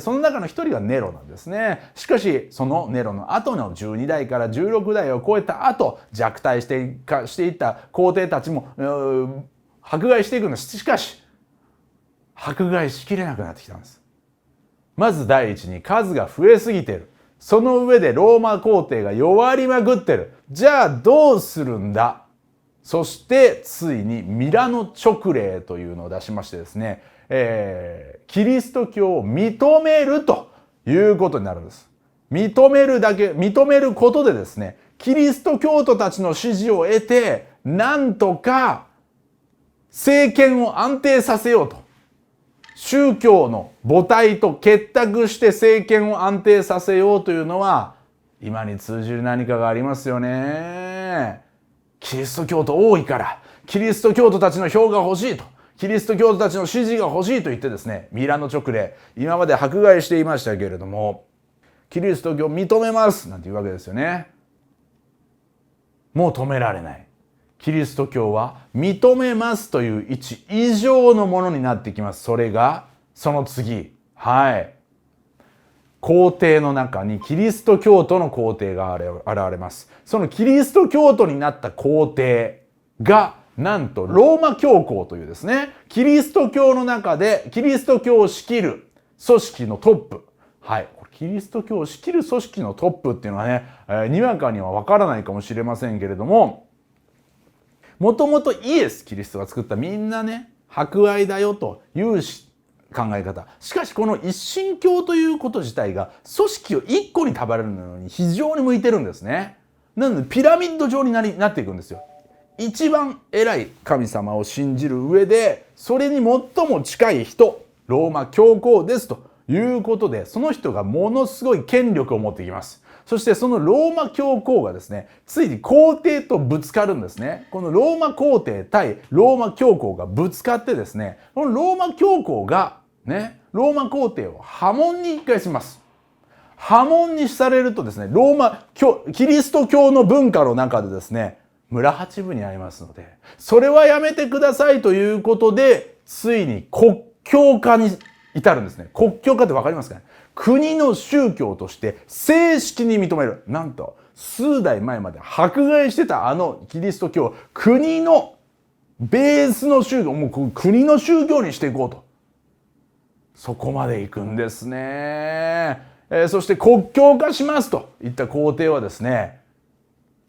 その中の一人がネロなんですね。しかしそのネロの後の12代から16代を超えた後、弱体していった皇帝たちも迫害していくんです。しかし迫害しきれなくなってきたんです。まず第一に数が増えすぎてる。その上でローマ皇帝が弱りまくってる。じゃあどうするんだ。そしてついにミラノ勅令というのを出しましてですね、キリスト教を認めるということになるんです。認めることでですね、キリスト教徒たちの支持を得て、なんとか政権を安定させようと。宗教の母体と結託して政権を安定させようというのは、今に通じる何かがありますよね。キリスト教徒多いから、キリスト教徒たちの票が欲しいと。キリスト教徒たちの支持が欲しいと言ってですね、ミラノ勅令、今まで迫害していましたけれども、キリスト教認めますなんていうわけですよね。もう止められない。キリスト教は認めますという位置以上のものになってきます。それがその次、皇帝の中にキリスト教徒の皇帝が現れます。そのキリスト教徒になった皇帝がなんとローマ教皇というですね、キリスト教の中でキリスト教を仕切る組織のトップ。キリスト教を仕切る組織のトップっていうのはね、にわかにはわからないかもしれませんけれども、もともとイエス・キリストが作ったみんなね、博愛だよという考え方。しかしこの一神教ということ自体が組織を一個に束ねるのに非常に向いてるんですね。なのでピラミッド状になっていくんですよ。一番偉い神様を信じる上で、それに最も近い人、ローマ教皇ですということで、その人がものすごい権力を持ってきます。そしてそのローマ教皇がですね、ついに皇帝とぶつかるんですね。このローマ皇帝対ローマ教皇がぶつかってですね、このローマ教皇がね、ローマ皇帝を破門に一回します。破門にされるとですね、キリスト教の文化の中でですね、村八分にありますので、それはやめてくださいということで、ついに国教化に至るんですね。国教化ってわかりますかね。国の宗教として正式に認める。なんと数代前まで迫害してたキリスト教を国のベースの宗教、もう国の宗教にしていこうと。そこまで行くんですね。そして国教化しますといった皇帝はですね、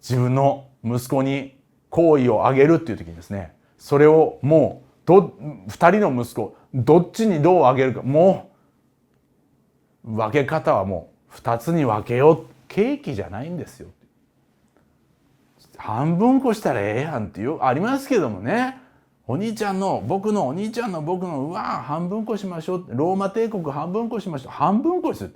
自分の息子に皇位をあげるっていう時にですね、それをもう2人の息子どっちにどうあげるか、もう分け方はもう2つに分けよう。ケーキじゃないんですよ。半分こしたらええやんってありますけどもね。僕のお兄ちゃんの僕の半分こしましょう。ローマ帝国半分こしましょう。半分こする。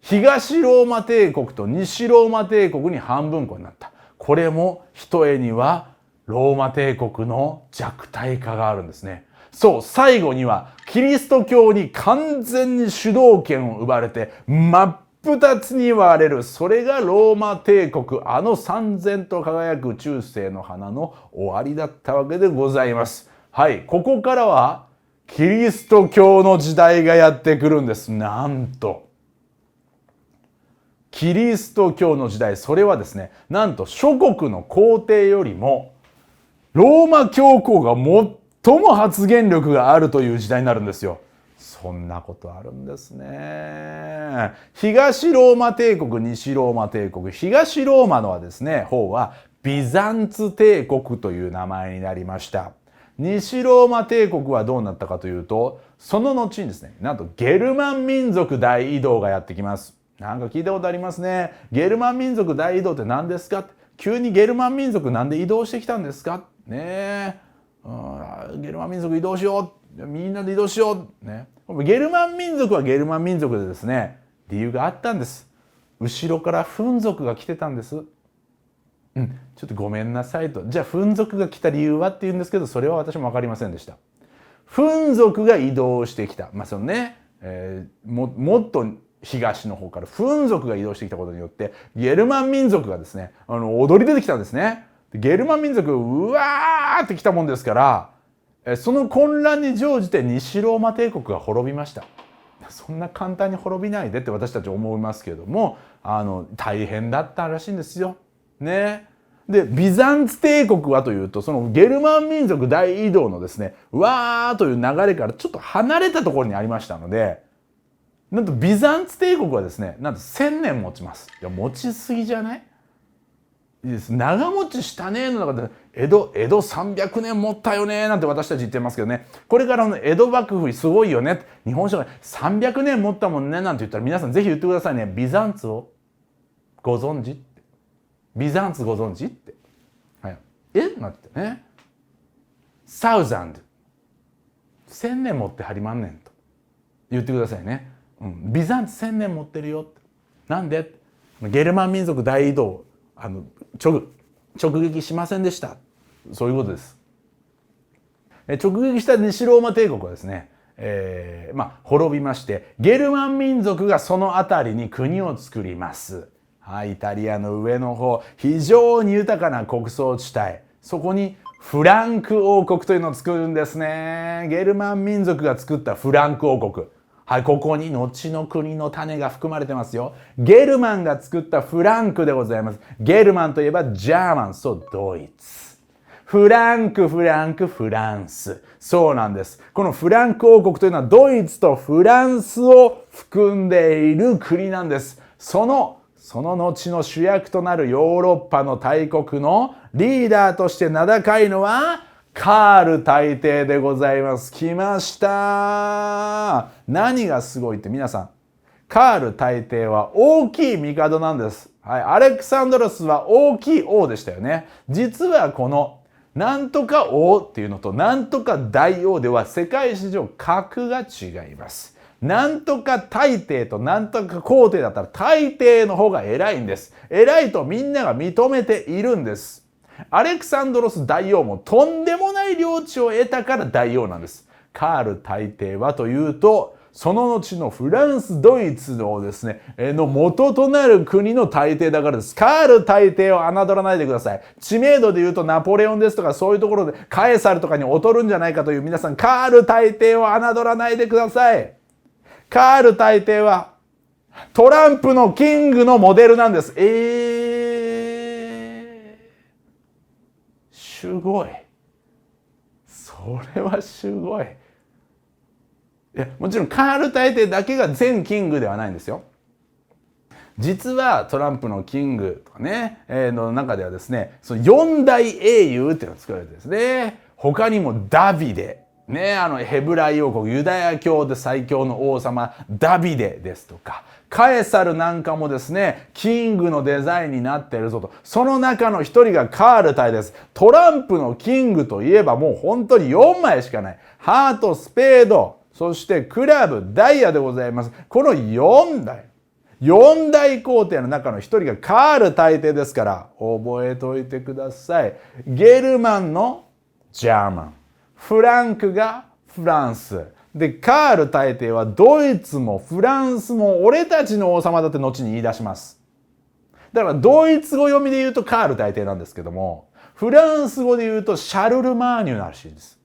東ローマ帝国と西ローマ帝国に半分こになった。これもひとえにはローマ帝国の弱体化があるんですね。そう、最後にはキリスト教に完全に主導権を奪われて真っ二つに割れる。それがローマ帝国、あの燦然と輝く中世の花の終わりだったわけでございます。はい、ここからはキリスト教の時代がやってくるんです。なんとキリスト教の時代、それはですね、なんと諸国の皇帝よりもローマ教皇が最も発言力があるという時代になるんですよ。そんなことあるんですね。東ローマ帝国、西ローマ帝国。東ローマのはですね、方はビザンツ帝国という名前になりました。西ローマ帝国はどうなったかというと、その後にですね、なんとゲルマン民族大移動がやってきます。なんか聞いたことありますね。ゲルマン民族大移動って何ですか？急にゲルマン民族なんで移動してきたんですか？ねえ、ゲルマン民族移動しよう。みんなで移動しよう。ね。ゲルマン民族はゲルマン民族でですね、理由があったんです。後ろからフン族が来てたんです。ちょっとごめんなさいと。じゃあフン族が来た理由はって言うんですけど、それは私も分かりませんでした。フン族が移動してきた。そのね、もっと東の方からフン族が移動してきたことによって、ゲルマン民族がですね、踊り出てきたんですね。ゲルマン民族うわーって来たもんですから、その混乱に乗じて西ローマ帝国が滅びました。そんな簡単に滅びないでって私たち思いますけれども、大変だったらしいんですよ。ね。でビザンツ帝国はというと、そのゲルマン民族大移動のですね、わーという流れからちょっと離れたところにありましたので、なんとビザンツ帝国はですね、なんと1000年持ちます。いや持ちすぎじゃない？いいです。長持ちしたねの中で江戸300年持ったよねなんて私たち言ってますけどね、これからの江戸幕府すごいよね、日本書が300年持ったもんねなんて言ったら、皆さんぜひ言ってくださいね。ビザンツをご存知って。ビザンツご存知って。はい、なんてね。サウザンド。1000年持ってはりまんねんと言ってくださいね。ビザンツ1000年持ってるよって。なんで？ゲルマン民族大移動直撃しませんでした。そういうことです。直撃した西ローマ帝国はですね、滅びまして、ゲルマン民族がその辺りに国を作ります。はい、イタリアの上の方、非常に豊かな穀倉地帯、そこにフランク王国というのを作るんですね。ゲルマン民族が作ったフランク王国。はい、ここに後の国の種が含まれてますよ。ゲルマンが作ったフランクでございます。ゲルマンといえばジャーマン、そうドイツ。フランク、フランス。そうなんです。このフランク王国というのはドイツとフランスを含んでいる国なんです。その後の主役となるヨーロッパの大国のリーダーとして名高いのはカール大帝でございます。来ました。何がすごいって、皆さん、カール大帝は大きい帝なんです。はい、アレクサンドロスは大きい王でしたよね。実はこのなんとか王っていうのとなんとか大王では世界史上格が違います。なんとか大帝となんとか皇帝だったら大帝の方が偉いんです。偉いとみんなが認めているんです。アレクサンドロス大王もとんでもない領地を得たから大王なんです。カール大帝はというと、その後のフランス、ドイツのですね、の元となる国の大帝だからです。カール大帝を侮らないでください。知名度で言うとナポレオンですとか、そういうところでカエサルとかに劣るんじゃないかという皆さん、カール大帝を侮らないでください。カール大帝はトランプのキングのモデルなんです。すごい。それはすごい。もちろんカール大帝だけが全キングではないんですよ。実はトランプのキングとかね、の中ではですね、その4大英雄っていうのが作られてですね、他にもダビデ、ね、ヘブライ王国ユダヤ教で最強の王様ダビデですとか、カエサルなんかもですね、キングのデザインになっているぞと。その中の一人がカール対です。トランプのキングといえばもう本当に4枚しかない。ハート、スペード、そしてクラブ、ダイヤでございます。この4大皇帝の中の一人がカール大帝ですから、覚えておいてください。ゲルマンのジャーマン。フランクがフランス。で、カール大帝はドイツもフランスも俺たちの王様だって後に言い出します。だからドイツ語読みで言うとカール大帝なんですけども、フランス語で言うとシャルルマーニュらしいです。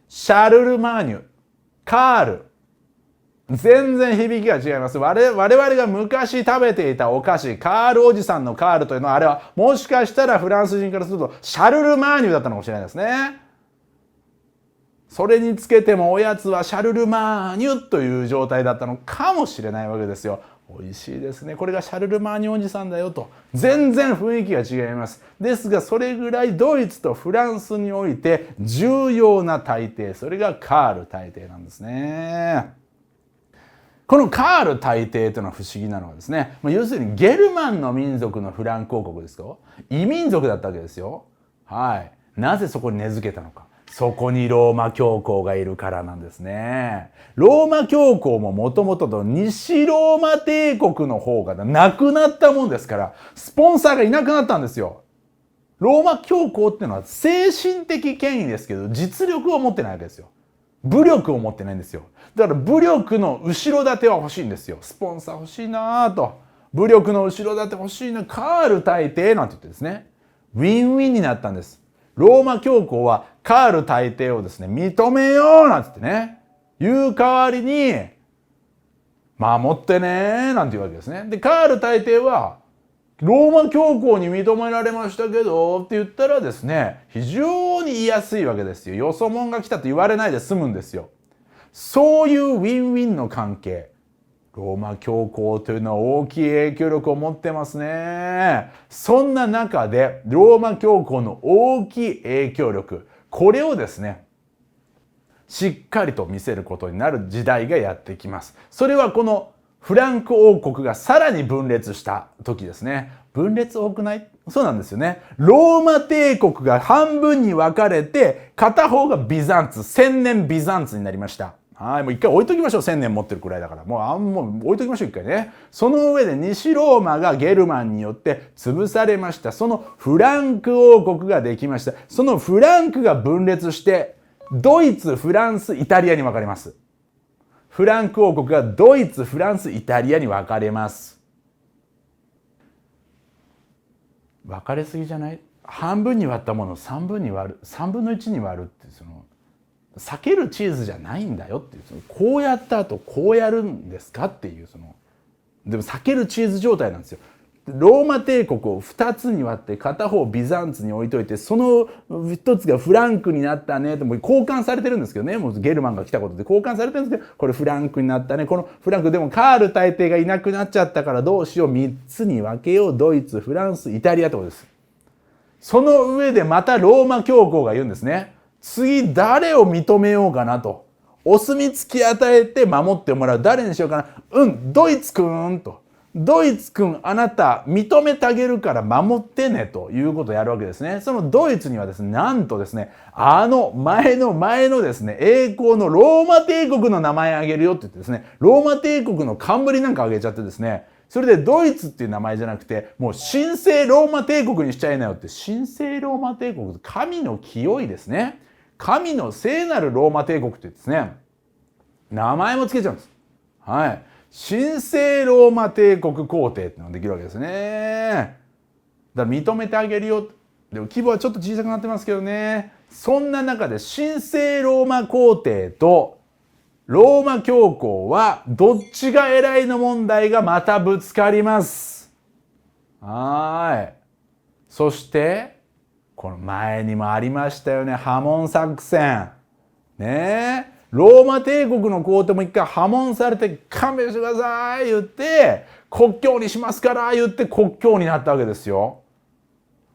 シャルルマーニュ。カール。全然響きが違います。我々が昔食べていたお菓子、カールおじさんのカールというのは、あれはもしかしたらフランス人からするとシャルルマーニュだったのかもしれないですね。それにつけてもおやつはシャルルマーニュという状態だったのかもしれないわけですよ。美味しいですね。これがシャルルマーニュおじさんだよと。全然雰囲気が違います。ですがそれぐらいドイツとフランスにおいて重要な大帝、それがカール大帝なんですね。このカール大帝というのは不思議なのはですね、要するにゲルマンの民族のフランク王国ですよ。異民族だったわけですよ。はい。なぜそこに根付けたのか。そこにローマ教皇がいるからなんですね。ローマ教皇ももともとの西ローマ帝国の方がなくなったもんですから、スポンサーがいなくなったんですよ。ローマ教皇っていうのは精神的権威ですけど、実力を持ってないわけですよ。武力を持ってないんですよ。だから武力の後ろ盾は欲しいんですよ。スポンサー欲しいなぁと。武力の後ろ盾欲しいな、カール大帝なんて言ってですね、ウィンウィンになったんです。ローマ教皇はカール大帝をですね、認めようなんて言ってね、言う代わりに、守ってねなんて言うわけですね。で、カール大帝は、ローマ教皇に認められましたけどって言ったらですね、非常に言いやすいわけですよ。よそ者が来たと言われないで済むんですよ。そういうウィンウィンの関係。ローマ教皇というのは大きい影響力を持ってますね。そんな中でローマ教皇の大きい影響力、これをですね、しっかりと見せることになる時代がやってきます。それはこのフランク王国がさらに分裂した時ですね。分裂多くない？そうなんですよね。ローマ帝国が半分に分かれて、片方がビザンツ、千年ビザンツになりました。はい、もう一回置いときましょう。1000年持ってるくらいだから。もう置いときましょう、一回ね。その上で西ローマがゲルマンによって潰されました。そのフランク王国ができました。そのフランクが分裂して、ドイツ、フランス、イタリアに分かれます。フランク王国がドイツ、フランス、イタリアに分かれます。分かれすぎじゃない？半分に割ったものを3分に割る、3分の1に割るって避けるチーズじゃないんだよっていう、こうやった後こうやるんですかっていう、でも避けるチーズ状態なんですよ。ローマ帝国を2つに割って片方ビザンツに置いといて、その1つがフランクになったねと、もう交換されてるんですけどね、もうゲルマンが来たことで交換されてるんですけど、これフランクになったね、このフランクでもカール大帝がいなくなっちゃったからどうしよう、3つに分けよう、ドイツ、フランス、イタリアってことです。その上でまたローマ教皇が言うんですね。次誰を認めようかなと。お墨付き与えて守ってもらう。誰にしようかな。ドイツくんと。ドイツくん、あなた認めてあげるから守ってねということをやるわけですね。そのドイツにはですね、なんとですね、前のですね、栄光のローマ帝国の名前あげるよって言ってですね、ローマ帝国の冠なんかあげちゃってですね、それでドイツっていう名前じゃなくて、もう神聖ローマ帝国にしちゃいなよって、神聖ローマ帝国、神の清いですね。神の聖なるローマ帝国ってですね、名前もつけちゃうんです。はい。神聖ローマ帝国皇帝っていうのができるわけですね。だから認めてあげるよ。でも規模はちょっと小さくなってますけどね。そんな中で神聖ローマ皇帝とローマ教皇はどっちが偉いの問題がまたぶつかります。はい。そしてこの前にもありましたよね。破門作戦。ねえ。ローマ帝国の皇帝も一回破門されて勘弁してください言って国教にしますから言って国教になったわけですよ。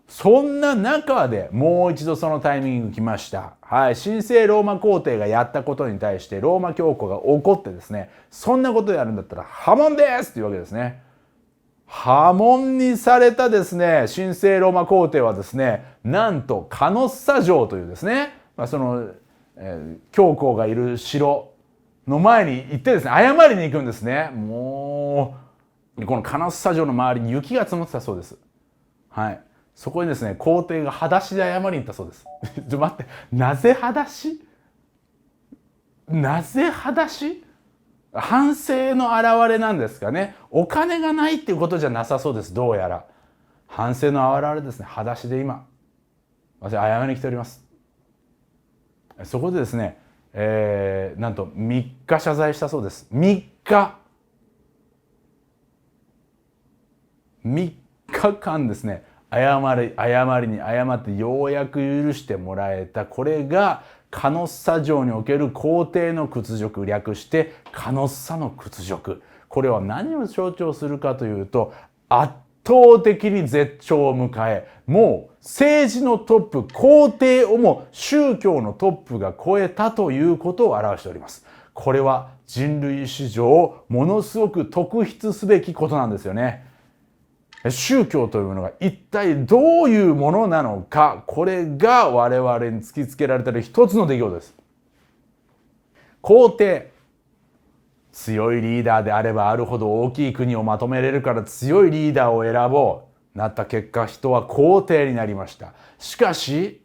そんな中でもう一度そのタイミング来ました。はい、神聖ローマ皇帝がやったことに対してローマ教皇が怒ってですね、そんなことやるんだったら破門ですっていうわけですね。破門にされたですね、神聖ローマ皇帝はですね、なんとカノッサ城というですね、教皇がいる城の前に行ってですね、謝りに行くんですね。もうこのカノッサ城の周りに雪が積もってたそうです。はい。そこにですね、皇帝が裸足で謝りに行ったそうです。ちょっと待って、なぜ裸足？なぜ裸足？反省の表れなんですかね。お金がないっていうことじゃなさそうです。どうやら反省の表れですね。裸足で今私謝りに来ております。そこでですね、なんと3日謝罪したそうです。3日間ですね、謝りに謝ってようやく許してもらえた。これがカノッサ城における皇帝の屈辱、略してカノッサの屈辱。これは何を象徴するかというと、圧倒的に絶頂を迎え、もう政治のトップ、皇帝をも宗教のトップが超えたということを表しております。これは人類史上ものすごく特筆すべきことなんですよね。宗教というものが一体どういうものなのか、これが我々に突きつけられている一つの出来事です。皇帝、強いリーダーであればあるほど大きい国をまとめれるから強いリーダーを選ぼう。なった結果、人は皇帝になりました。しかし、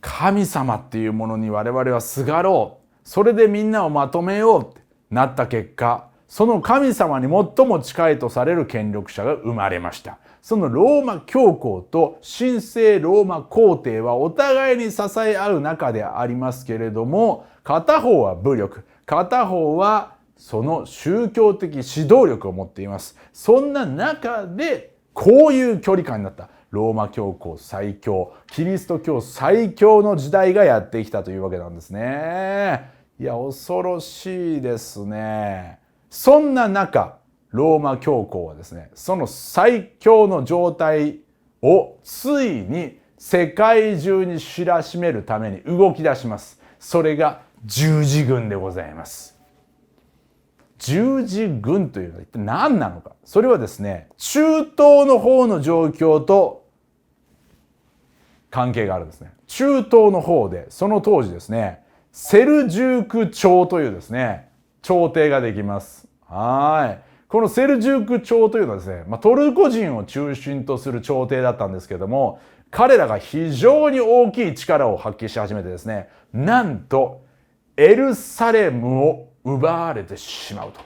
神様っていうものに我々はすがろう。それでみんなをまとめようってなった結果、その神様に最も近いとされる権力者が生まれました。そのローマ教皇と神聖ローマ皇帝はお互いに支え合う仲でありますけれども、片方は武力、片方はその宗教的指導力を持っています。そんな中でこういう距離感になった。ローマ教皇最強、キリスト教最強の時代がやってきたというわけなんですね。いや、恐ろしいですね。そんな中、ローマ教皇はですね、その最強の状態をついに世界中に知らしめるために動き出します。それが十字軍でございます。十字軍というのは一体何なのか。それはですね、中東の方の状況と関係があるんですね。中東の方で、その当時ですね、セルジューク朝というですね、朝廷ができます。はい。このセルジューク朝というのはですね、トルコ人を中心とする朝廷だったんですけども、彼らが非常に大きい力を発揮し始めてですね、なんとエルサレムを奪われてしまうと。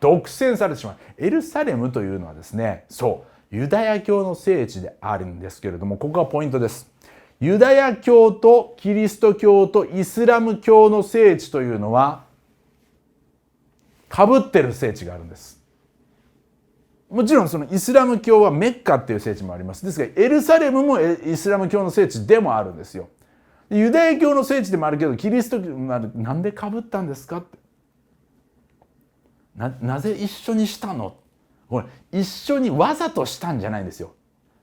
独占されてしまう。エルサレムというのはですね、そう、ユダヤ教の聖地であるんですけれども、ここがポイントです。ユダヤ教とキリスト教とイスラム教の聖地というのは、被ってる聖地があるんです。もちろんそのイスラム教はメッカっていう聖地もあります。ですがエルサレムもイスラム教の聖地でもあるんですよ。ユダヤ教の聖地でもあるけどキリスト教なんで被ったんですかって。なぜ一緒にしたの？これ一緒にわざとしたんじゃないんですよ。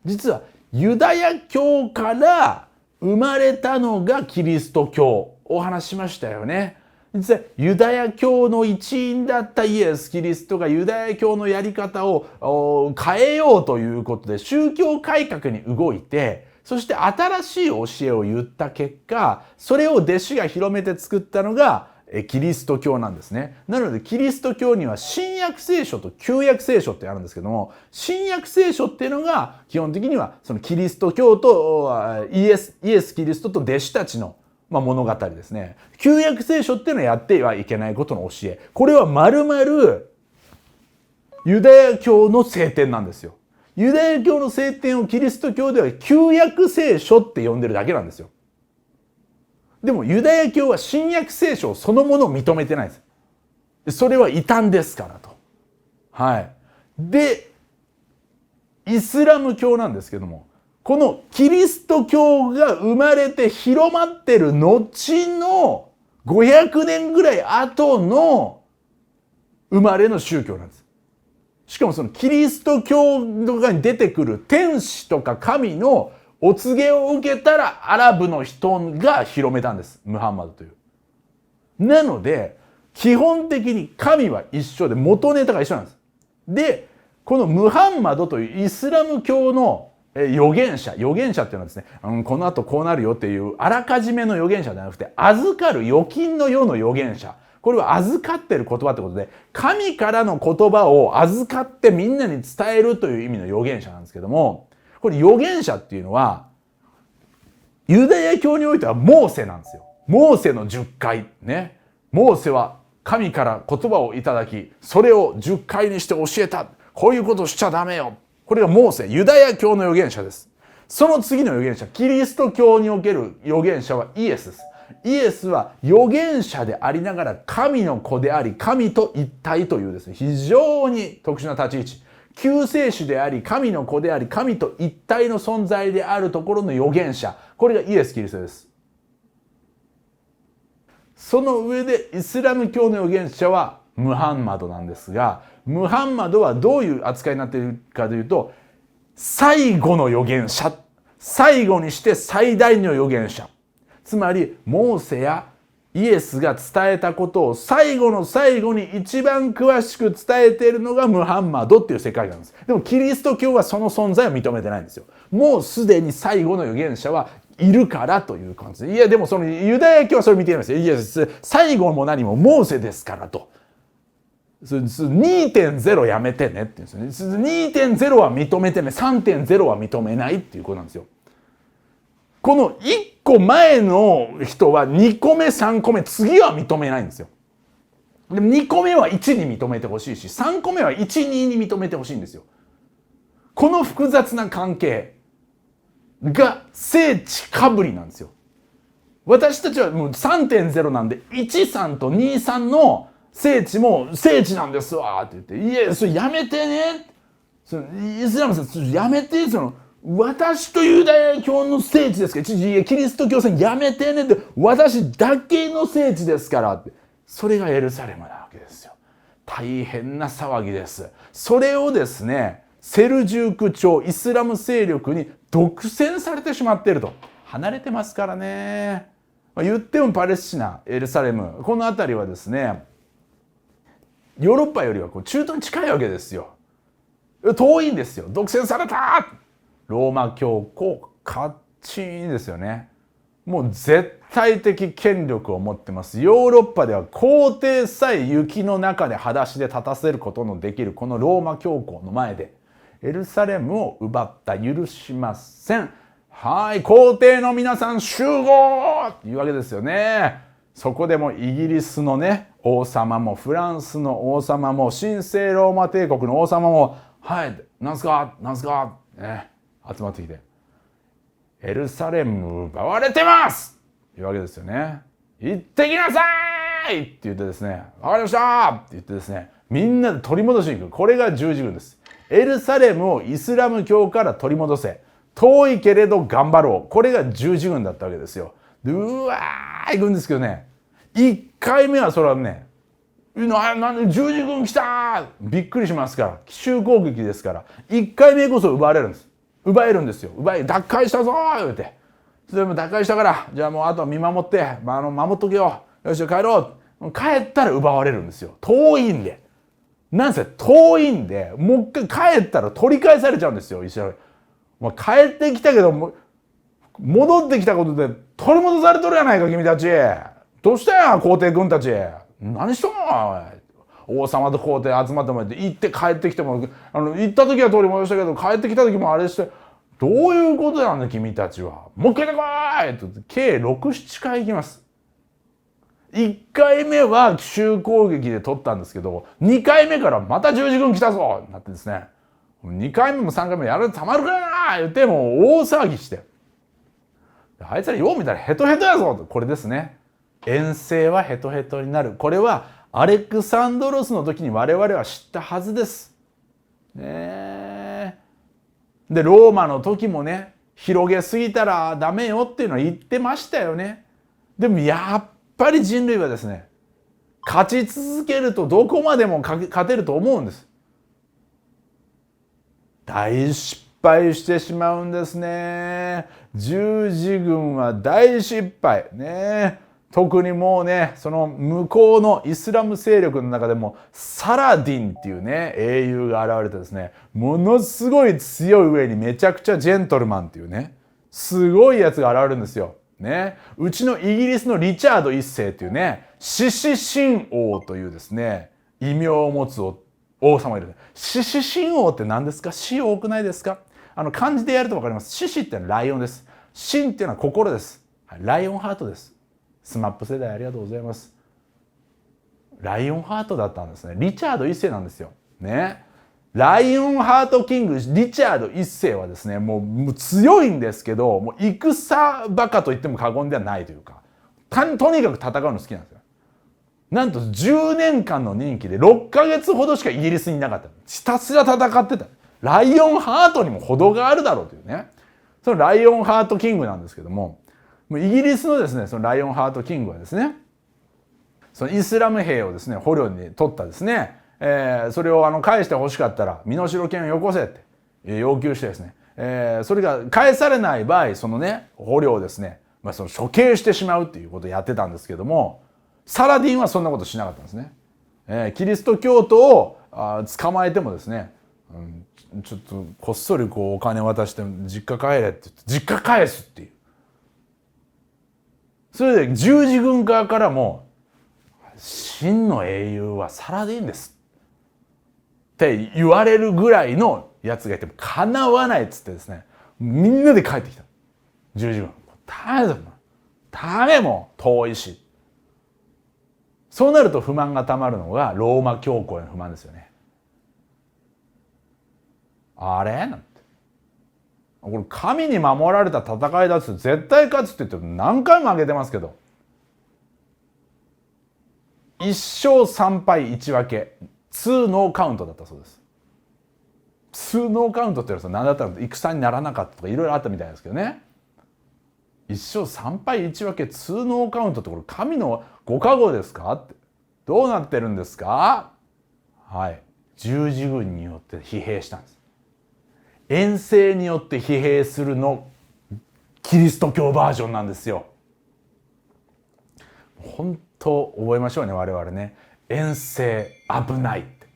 実はユダヤ教から生まれたのがキリスト教。お話ししましたよね。実はユダヤ教の一員だったイエス・キリストがユダヤ教のやり方を変えようということで宗教改革に動いて、そして新しい教えを言った結果、それを弟子が広めて作ったのがキリスト教なんですね。なのでキリスト教には新約聖書と旧約聖書ってあるんですけども、新約聖書っていうのが基本的にはそのキリスト教とイエス・キリストと弟子たちの物語ですね。旧約聖書っていうのはやってはいけないことの教え。これはまるまるユダヤ教の聖典なんですよ。ユダヤ教の聖典をキリスト教では旧約聖書って呼んでるだけなんですよ。でもユダヤ教は新約聖書そのものを認めてないんです。それは異端ですからと。はい。で、イスラム教なんですけども、このキリスト教が生まれて広まってる後の500年ぐらい後の生まれの宗教なんです。しかもそのキリスト教とかに出てくる天使とか神のお告げを受けたらアラブの人が広めたんです。ムハンマドという。なので基本的に神は一緒で元ネタが一緒なんです。で、このムハンマドというイスラム教の預言者っていうのはですね、この後こうなるよっていうあらかじめの預言者ではなくて、預かる預金の世の預言者。これは預かってる言葉ってことで、神からの言葉を預かってみんなに伝えるという意味の預言者なんですけども、これ預言者っていうのはユダヤ教においてはモーセなんですよ。モーセの10回ね。モーセは神から言葉をいただき、それを10回にして教えた。こういうことしちゃダメよ。これがモーセ、ユダヤ教の預言者です。その次の預言者、キリスト教における預言者はイエスです。イエスは預言者でありながら神の子であり、神と一体というですね、非常に特殊な立ち位置。救世主であり、神の子であり、神と一体の存在であるところの預言者。これがイエス・キリストです。その上でイスラム教の預言者はムハンマドなんですが、ムハンマドはどういう扱いになっているかというと、最後の預言者、最後にして最大の預言者。つまりモーセやイエスが伝えたことを最後の最後に一番詳しく伝えているのがムハンマドっていう世界なんです。でもキリスト教はその存在を認めてないんですよ。もうすでに最後の預言者はいるからという感じで。いやでもそのユダヤ教はそれ見てるんですよ。いや最後も何もモーセですからと。2.0 やめてねって言うんですよね。2.0 は認めてね、3.0 は認めないっていうことなんですよ。この1個前の人は2個目3個目次は認めないんですよ。でも2個目は1に認めてほしいし、3個目は1、2に認めてほしいんですよ。この複雑な関係が聖地かぶりなんですよ。私たちはもう 3.0 なんで 13 と 23 の聖地も聖地なんですわって言って、いやそれやめてね、そのイスラムさんやめて、その私とユダヤ教の聖地ですから、キリスト教さんやめてねって、私だけの聖地ですからって、それがエルサレムなわけですよ。大変な騒ぎです。それをですね、セルジューク朝イスラム勢力に独占されてしまっていると。離れてますからね。言ってもパレスチナ、エルサレム、この辺りはですね、ヨーロッパよりは中東に近いわけですよ。遠いんですよ。独占された。ローマ教皇カッチンですよね。もう絶対的権力を持ってます。ヨーロッパでは皇帝さえ雪の中で裸足で立たせることのできるこのローマ教皇の前でエルサレムを奪った。許しません。はい、皇帝の皆さん集合っていうわけですよね。そこでもイギリスのね王様もフランスの王様も神聖ローマ帝国の王様も、はいなんすかなんすか、ね、集まってきてエルサレム奪われてますというわけですよね。行ってきなさいって言ってですね、わかりましたって言ってですね、みんなで取り戻しに行く。これが十字軍です。エルサレムをイスラム教から取り戻せ。遠いけれど頑張ろう。これが十字軍だったわけですよ。でうわー行くんですけどね、1回目はそれはね、なんで十字軍来たびっくりしますから、奇襲攻撃ですから、1回目こそ奪われるんです。奪えるんですよ。奪回したぞー言うて。それも奪回したから、じゃあもうあとは見守って、守っとけよ。よし帰ろう。帰ったら奪われるんですよ。遠いんで。なんせ遠いんで、もう一回帰ったら取り返されちゃうんですよ。一緒に。帰ってきたけど、戻ってきたことで取り戻されとるやないか君たち。どうしたや皇帝軍たち。何しとんの王様と皇帝集まってもらって行って帰ってきても行った時は取り戻したけど帰ってきた時もあれしてどういうことなんだ君たちは。もう一回で来いと計 6,7 回行きます。1回目は奇襲攻撃で取ったんですけど2回目からまた十字軍来たぞなってですね、2回目も3回目もやるとたまるかな言ってもう大騒ぎして、あいつらよう見たらヘトヘトやぞと。これですね、遠征はヘトヘトになる。これはアレクサンドロスの時に我々は知ったはずです。ね、でローマの時もね、広げすぎたらダメよっていうのは言ってましたよね。でもやっぱり人類はですね、勝ち続けるとどこまでも勝てると思うんです。大失敗してしまうんですね。十字軍は大失敗ね。特にもうね、その向こうのイスラム勢力の中でもサラディンっていうね英雄が現れてですね、ものすごい強い上にめちゃくちゃジェントルマンっていうね、すごいやつが現れるんですよ。ね、うちのイギリスのリチャード一世っていうね、獅子神王というですね異名を持つ王様がいる。獅子神王って何ですか？獅多くないですか？漢字でやると分かります。獅子ってのはライオンです。神っていうのは心です。ライオンハートです。スマップ世代ありがとうございます。ライオンハートだったんですね。リチャード一世なんですよ。ね。ライオンハートキングリチャード一世はですね、もう強いんですけど、もう戦バカと言っても過言ではないというか、とにかく戦うの好きなんですよ。なんと10年間の任期で6ヶ月ほどしかイギリスにいなかった。ひたすら戦ってた。ライオンハートにも程があるだろうというね。そのライオンハートキングなんですけども、イギリスのですね、そのライオンハートキングはですね、そのイスラム兵をですね、捕虜に取ったですね、それを返してほしかったら身代金をよこせって要求してですね、それが返されない場合、そのね捕虜をですね、その処刑してしまうっていうことをやってたんですけども、サラディンはそんなことしなかったんですね。キリスト教徒を捕まえてもですね、ちょっとこっそりこうお金渡して実家帰れって言って実家返すっていう。それで十字軍側からも真の英雄はサラディンですって言われるぐらいのやつがいてもかなわないっつってですね、みんなで帰ってきた。十字軍ダメもう遠いし。そうなると不満がたまるのがローマ教皇への不満ですよね。あれなんて、これ神に守られた戦いだっつって絶対勝つって言って何回も挙げてますけど、1勝3敗1分け2ノーカウントだったそうです。2ノーカウントって言うと何だったの、戦にならなかったとかいろいろあったみたいですけどね。1勝3敗1分け2ノーカウントってこれ神のご加護ですかって、どうなってるんですか？はい、十字軍によって疲弊したんです。遠征によって疲弊するのキリスト教バージョンなんですよ。本当覚えましょうね、我々ね。遠征危ないって、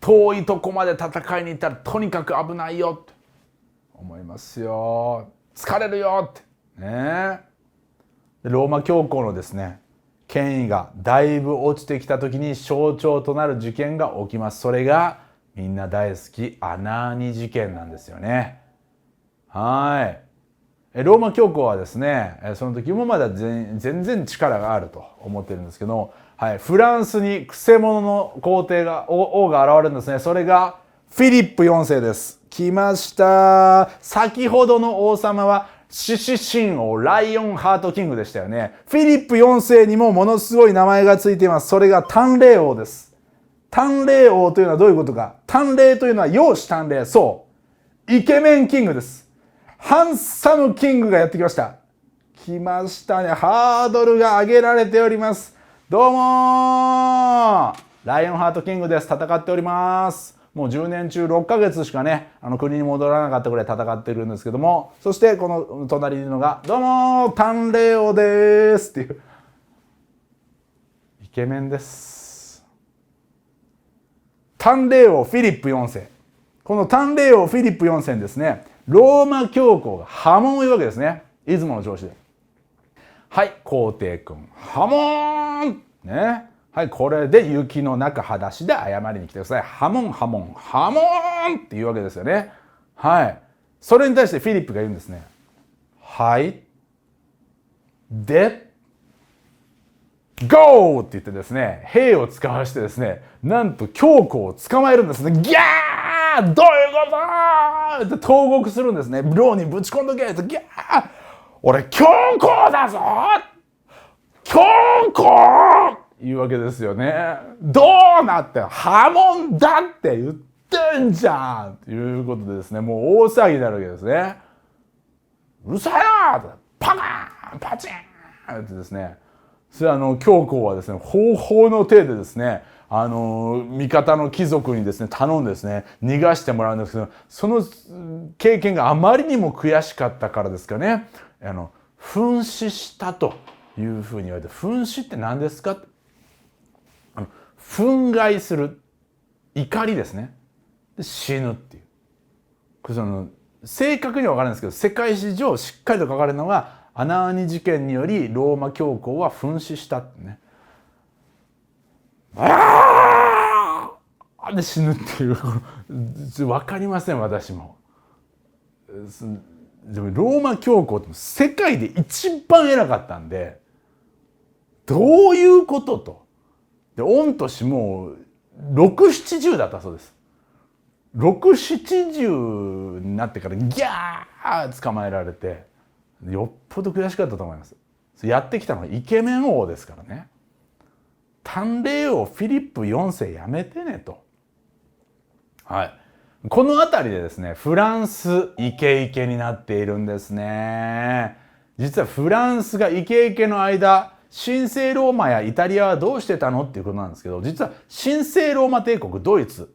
遠いとこまで戦いに行ったらとにかく危ないよって思いますよ。疲れるよってね。ローマ教皇のですね権威がだいぶ落ちてきた時に象徴となる事件が起きます。それがみんな大好きアナーニ事件なんですよね。はい。ローマ教皇はですね、その時もまだ全然力があると思ってるんですけど、はい、フランスにくせ者の皇帝が王が現れるんですね。それがフィリップ4世です。来ました。先ほどの王様は獅子神王ライオンハートキングでしたよね。フィリップ4世にもものすごい名前がついています。それが淡麗王です。淡麗王というのはどういうことか。淡麗というのは容姿端麗。そう。イケメンキングです。ハンサムキングがやってきました。来ましたね。ハードルが上げられております。どうもー、ライオンハートキングです。戦っております。もう10年中6ヶ月しかね、国に戻らなかったぐらい戦ってるんですけども、そしてこの隣にいるのが、どうもー、淡麗王ですっていう。イケメンです。淡麗王フィリップ4世。この淡麗王フィリップ4世ですね、ローマ教皇が破門を言うわけですね。出雲の調子で。はい、皇帝君、破門ね。はい、これで雪の中裸足で謝りに来てください。破門、破門、破門っていうわけですよね。はい。それに対してフィリップが言うんですね。はい。で、ゴーって言ってですね、兵を使わしてですね、なんと教皇を捕まえるんですね。ギャー、どういうことって投獄するんですね。牢にぶち込んどけってギャー、俺教皇だぞ、教皇いうわけですよね。どうなって破門だって言ってんじゃんということでですね、もう大騒ぎになるわけですね。うるさいなー、パカーンパチンってですね、それ教皇はですね、方法の手でですね、味方の貴族にですね頼んでですね逃がしてもらうんですけど、その経験があまりにも悔しかったからですかね、噴死したというふうに言われて、噴死って何ですか？憤慨する、怒りですね。で死ぬっていう。正確には分からないんですけど、世界史上しっかりと書かれるのが、アナーニ事件によりローマ教皇は噴死したってね。で死ぬっていう分かりません私も。でもローマ教皇って世界で一番偉かったんで、どういうことと。で御年もう6070だったそうです。6070になってからギャー捕まえられて、よっぽど悔しかったと思います。やってきたのはイケメン王ですからね。短麗王フィリップ4世やめてねと。はい。この辺りでですね、フランスイケイケになっているんですね。実はフランスがイケイケの間、神聖ローマやイタリアはどうしてたのっていうことなんですけど、実は神聖ローマ帝国ドイツ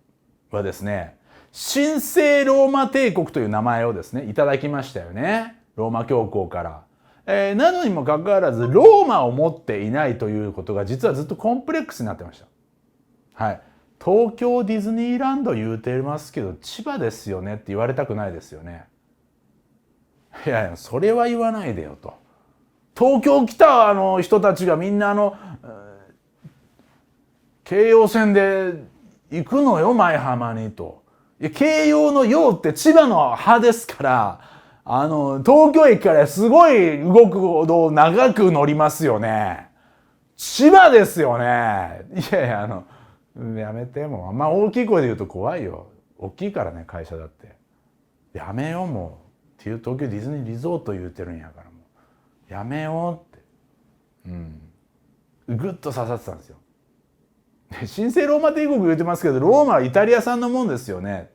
はですね、神聖ローマ帝国という名前をですねいただきましたよね、ローマ教皇から。なのにもかかわらずローマを持っていないということが実はずっとコンプレックスになってました。はい。東京ディズニーランド言うてますけど千葉ですよねって言われたくないですよね。いやいやそれは言わないでよと。東京来た人たちがみんな京葉線で行くのよ舞浜にと。京葉の葉って千葉の葉ですから、東京駅からすごい動くほど長く乗りますよね。千葉ですよね。いやいややめて、もうあんま大きい声で言うと怖いよ。大きいからね会社だって。やめようもうっていう、東京ディズニーリゾート言うてるんやから、もうやめようって、グッと刺さってたんですよ。神聖ローマ帝国言ってますけど、ローマはイタリア産のもんですよね。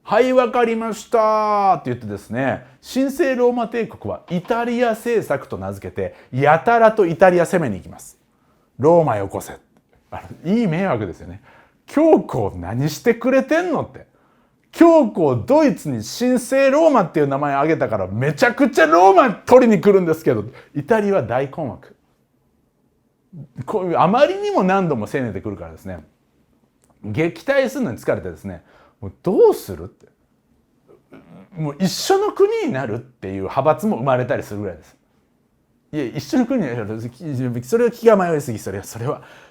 はいわかりましたって言ってですね、神聖ローマ帝国はイタリア政策と名付けてやたらとイタリア攻めに行きます。ローマよこせ。いい迷惑ですよね。教皇何してくれてんのって。教皇ドイツに神聖ローマっていう名前あげたからめちゃくちゃローマ取りに来るんですけど、イタリアは大困惑。こういうあまりにも何度も攻めてくるからですね、撃退するのに疲れてですね、もうどうするって、もう一緒の国になるっていう派閥も生まれたりするぐらいです。いや一緒の国になる、それは気が迷いすぎ、それは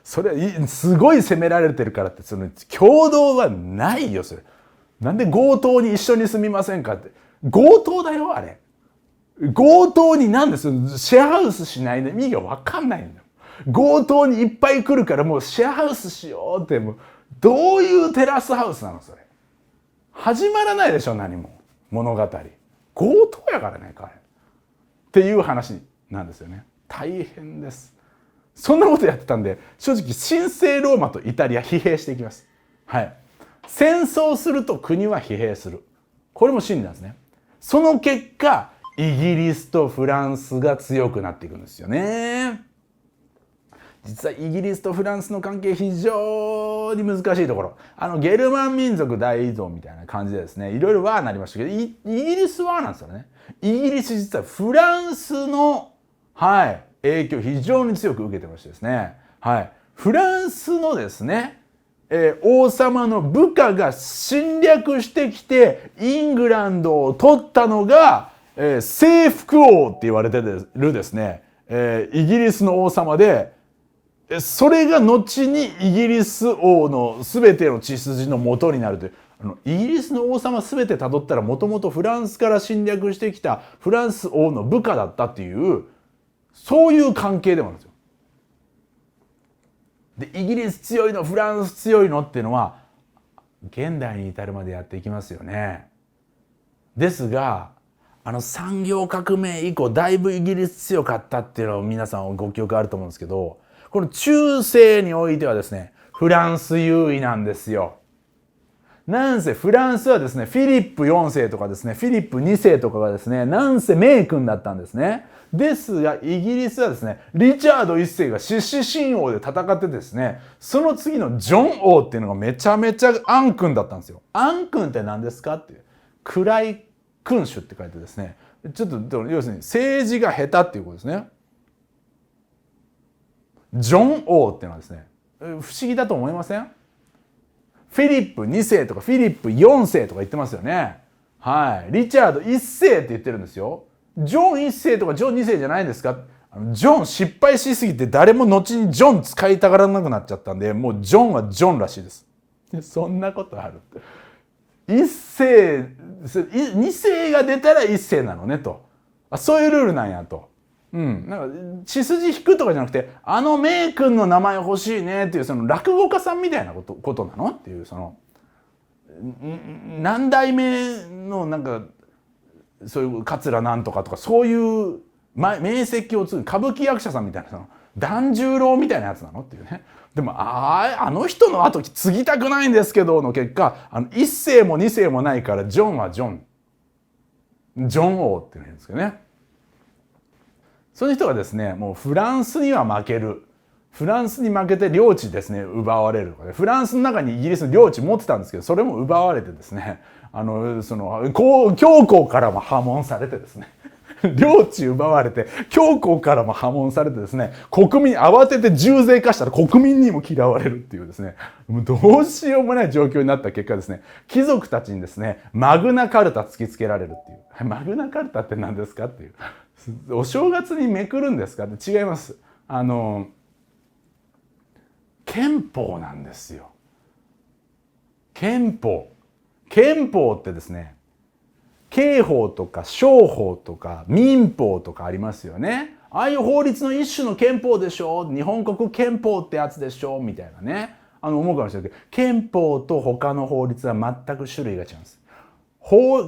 すごい攻められてるからって、その共同はないよ。それなんで強盗に一緒に住みませんかって。強盗だよあれ。強盗になんですシェアハウスしないの意味が分かんないんだよ。強盗にいっぱい来るからもうシェアハウスしようって、もうどういうテラスハウスなのそれ。始まらないでしょ何も物語。強盗やからね彼っていう話なんですよね。大変です。そんなことやってたんで、正直神聖ローマとイタリア疲弊していきます。はい。戦争すると国は疲弊する。これも真理なんですね。その結果イギリスとフランスが強くなっていくんですよね。実はイギリスとフランスの関係非常に難しいところ、ゲルマン民族大移動みたいな感じでですね、いろいろはなりましたけど、イギリスはなんですよね。イギリス実はフランスの、はい、影響を非常に強く受けてましてですね、はい、フランスのですね、王様の部下が侵略してきてイングランドを取ったのが、征服王って言われてるですね、イギリスの王様で、それが後にイギリス王の全ての血筋の元になるという、イギリスの王様全てたどったらもともとフランスから侵略してきたフランス王の部下だったっていう、そういう関係でもあるんですよ。でイギリス強いのフランス強いのっていうのは現代に至るまでやっていきますよね。ですが産業革命以降だいぶイギリス強かったっていうのを皆さんご記憶あると思うんですけど、この中世においてはですねフランス優位なんですよ。なんせフランスはですね、フィリップ4世とかですね、フィリップ2世とかがですね、なんせ名君だったんですね。ですが、イギリスはですね、リチャード1世が獅子神王で戦ってですね、その次のジョン王っていうのがめちゃめちゃ暗君だったんですよ。暗君って何ですかっていう。暗い君主って書いてですね、ちょっと要するに政治が下手っていうことですね。ジョン王っていうのはですね、不思議だと思いません？フィリップ2世とかフィリップ4世とか言ってますよね。はい。リチャード1世って言ってるんですよ。ジョン1世とかジョン2世じゃないですか？ジョン失敗しすぎて誰も後にジョン使いたがらなくなっちゃったんで、もうジョンはジョンらしいです。そんなことある。1世、2世が出たら1世なのねと。そういうルールなんやと。なんか血筋引くとかじゃなくて、あの名君の名前欲しいねっていう、その落語家さんみたいなことなのっていう、その何代目のなんかそういう桂なんとかとか、そういう名跡を継ぐ歌舞伎役者さんみたいな、その團十郎みたいなやつなのっていうね。でもあの人の後継ぎたくないんですけどの結果、1世も2世もないから、ジョンはジョン王っていうんですけどね。そういう人がですね、もうフランスには負ける。フランスに負けて領地ですね、奪われるとかね。フランスの中にイギリスの領地持ってたんですけど、それも奪われてですね、教皇からも破門されてですね、領地奪われて、教皇からも破門されてですね、国民慌てて重税化したら国民にも嫌われるっていうですね、もうどうしようもない状況になった結果ですね、貴族たちにですね、マグナカルタ突きつけられるっていう。マグナカルタって何ですかっていう。お正月にめくるんですかって違います。憲法なんですよ。憲法ってですね、刑法とか商法とか民法とかありますよね。ああいう法律の一種の憲法でしょ、日本国憲法ってやつでしょみたいなね、思うかもしれないけど、憲法と他の法律は全く種類が違います。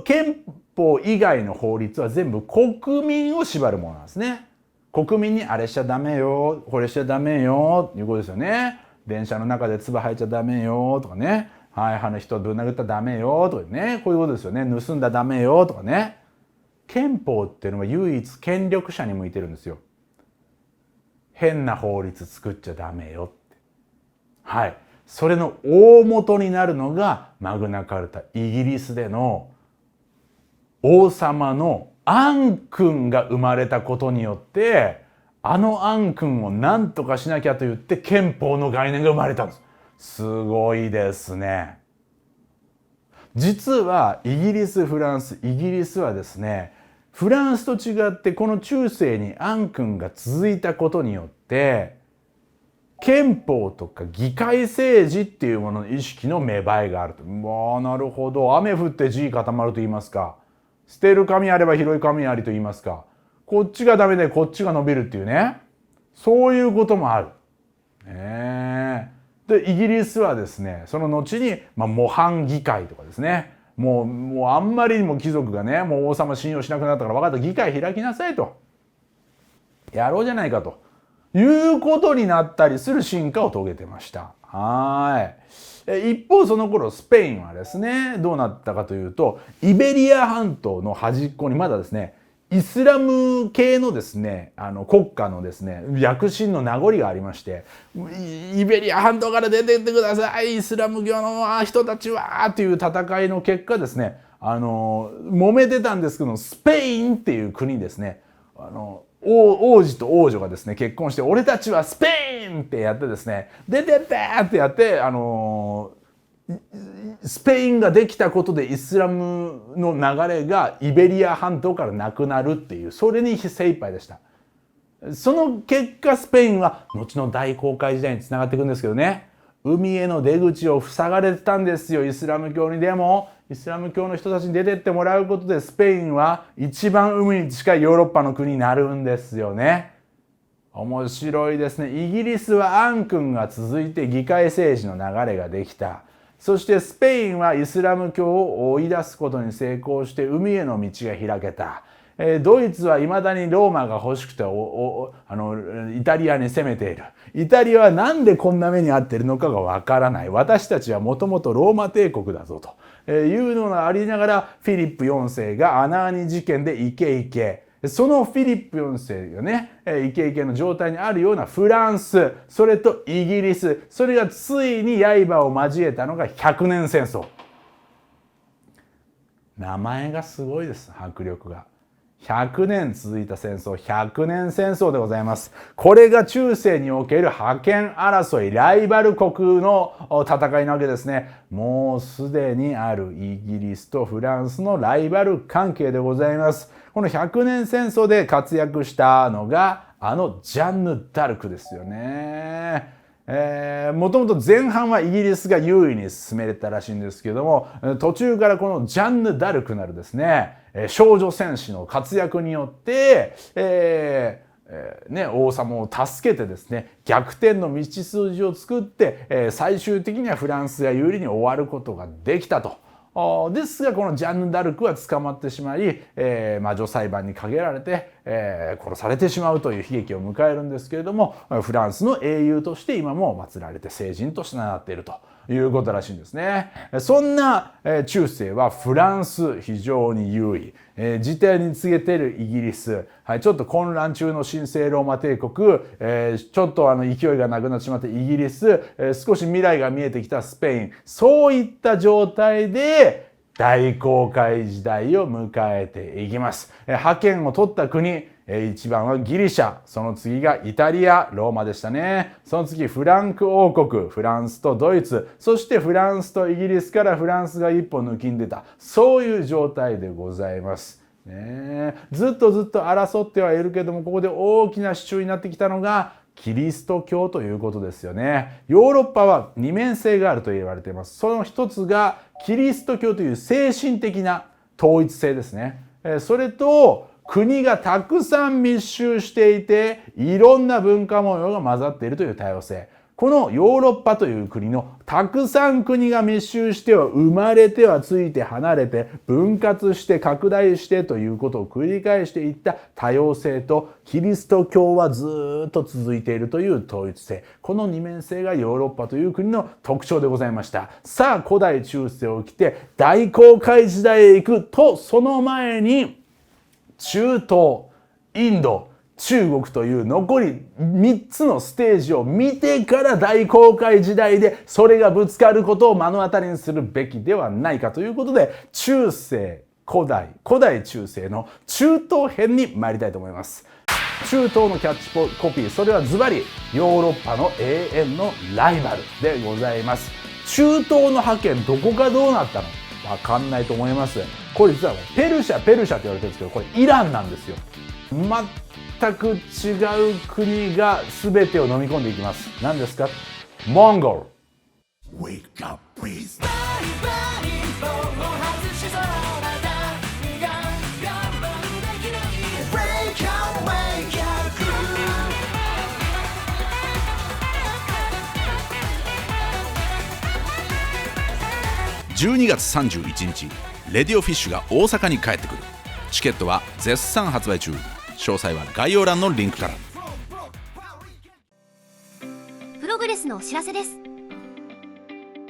憲法以外の法律は全部国民を縛るものなんですね。国民にあれしちゃダメよ、これしちゃダメよっていうことですよね。電車の中で唾吐いちゃダメよとかね、歯の人ぶん殴ったらダメよとかね、こういうことですよね。盗んだらダメよとかね。憲法っていうのは唯一権力者に向いてるんですよ。変な法律作っちゃダメよって。はい。それの大元になるのがマグナカルタ、イギリスでの王様のアン君が生まれたことによって、アン君を何とかしなきゃと言って憲法の概念が生まれたんです。すごいですね。実はイギリスはですね、フランスと違ってこの中世にアン君が続いたことによって憲法とか議会政治っていうものの意識の芽生えがあると。なるほど。雨降って地固まると言いますか。捨てる神あれば広い神ありと言いますか。こっちがダメでこっちが伸びるっていうね。そういうこともある。で、イギリスはですね、その後に、模範議会とかですね。もうあんまりにも貴族がね、もう王様信用しなくなったから、分かった、議会開きなさいと。やろうじゃないかと。いうことになったりする進化を遂げてました。一方その頃スペインはですね、どうなったかというと、イベリア半島の端っこにまだですね、イスラム系のですね、国家のですね、躍進の名残がありまして、イベリア半島から出てってください、イスラム教の人たちはという戦いの結果ですね、揉めてたんですけど、スペインっていう国ですね、王子と王女がですね結婚して、俺たちはスペインってやってですね、出てってってやって、スペインができたことでイスラムの流れがイベリア半島からなくなるっていう、それに精一杯でした。その結果スペインは後の大航海時代につながっていくんですけどね、海への出口を塞がれてたんですよ、イスラム教に。でもイスラム教の人たちに出てってもらうことで、スペインは一番海に近いヨーロッパの国になるんですよね。面白いですね。イギリスはアン君が続いて議会政治の流れができた。そしてスペインはイスラム教を追い出すことに成功して海への道が開けた。ドイツはいまだにローマが欲しくてイタリアに攻めている。イタリアはなんでこんな目に遭っているのかがわからない。私たちはもともとローマ帝国だぞというのがありながら、フィリップ4世がアナーニ事件でイケイケ。そのフィリップ4世がね、イケイケの状態にあるようなフランス、それとイギリス、それがついに刃を交えたのが100年戦争。名前がすごいです、迫力が。100年続いた戦争、100年戦争でございます。これが中世における覇権争い、ライバル国の戦いなわけですね。もうすでにあるイギリスとフランスのライバル関係でございます。この100年戦争で活躍したのがジャンヌ・ダルクですよね。もともと前半はイギリスが優位に進めれたらしいんですけども、途中からこのジャンヌ・ダルクなるですね、少女戦士の活躍によって、王様を助けてですね、逆転の道筋を作って、最終的にはフランスが有利に終わることができたと。ですがこのジャンヌ・ダルクは捕まってしまい、魔女裁判にかけられて、殺されてしまうという悲劇を迎えるんですけれども、フランスの英雄として今も祀られて聖人として名乗っているということらしいんですね。そんな中世はフランス非常に優位、事態に告げているイギリス、ちょっと混乱中の神聖ローマ帝国、ちょっと勢いがなくなってしまったイギリス、少し未来が見えてきたスペイン、そういった状態で大航海時代を迎えていきます。覇権を取った国、一番はギリシャ、その次がイタリア、ローマでしたね。その次フランク王国、フランスとドイツ、そしてフランスとイギリスからフランスが一歩抜きんでた、そういう状態でございます。ずっと争ってはいるけども、ここで大きな支柱になってきたのがキリスト教ということですよね。ヨーロッパは二面性があると言われています。その一つがキリスト教という精神的な統一性ですね。それと国がたくさん密集していて、いろんな文化模様が混ざっているという多様性。このヨーロッパという国のたくさん国が密集しては生まれてはついて離れて分割して拡大してということを繰り返していった多様性と、キリスト教はずっと続いているという統一性。この二面性がヨーロッパという国の特徴でございました。さあ古代中世を来て大航海時代へ行くと、その前に中東、インド、中国という残り3つのステージを見てから大航海時代でそれがぶつかることを目の当たりにするべきではないかということで、中世、古代中世の中東編に参りたいと思います。中東のキャッチコピー、それはズバリヨーロッパの永遠のライバルでございます。中東の覇権どこがどうなったのわかんないと思います。これ実はペルシャって言われてるんですけど、これイランなんですよ。全く違う国が全てを飲み込んでいきます。何ですか？モンゴル。Wake up, please. 12月31日、レディオフィッシュが大阪に帰ってくる。チケットは絶賛発売中。詳細は概要欄のリンクから。プログレスのお知らせです。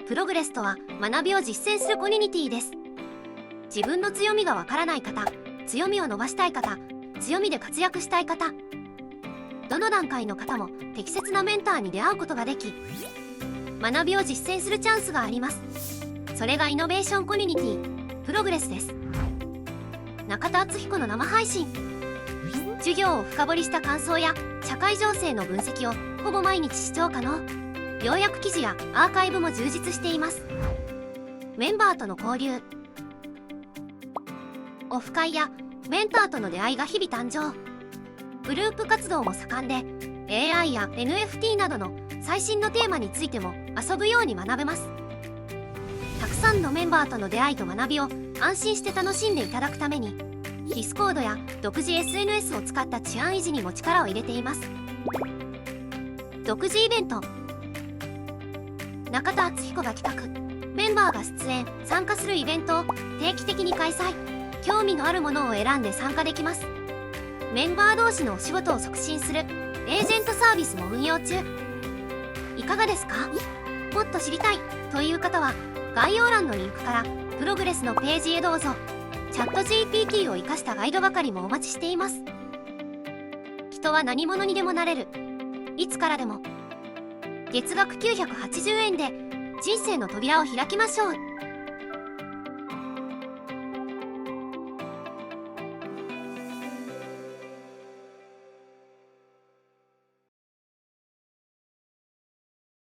プログレスとは学びを実践するコミュニティです。自分の強みがわからない方、強みを伸ばしたい方、強みで活躍したい方、どの段階の方も適切なメンターに出会うことができ、学びを実践するチャンスがあります。それがイノベーションコミュニティプログレスです。中田敦彦の生配信、授業を深掘りした感想や社会情勢の分析をほぼ毎日視聴可能。要約記事やアーカイブも充実しています。メンバーとの交流、オフ会やメンターとの出会いが日々誕生。グループ活動も盛んで AI や NFT などの最新のテーマについても遊ぶように学べます。たくさんのメンバーとの出会いと学びを安心して楽しんでいただくために、ディスコードや独自 SNS を使った治安維持にも力を入れています。独自イベント、中田敦彦が企画、メンバーが出演参加するイベントを定期的に開催。興味のあるものを選んで参加できます。メンバー同士のお仕事を促進するエージェントサービスも運用中。いかがですか？もっと知りたいという方は概要欄のリンクからプログレスのページへどうぞ。チャット GPT を生かしたガイド係もお待ちしています。人は何者にでもなれる。いつからでも。月額980円で人生の扉を開きましょう。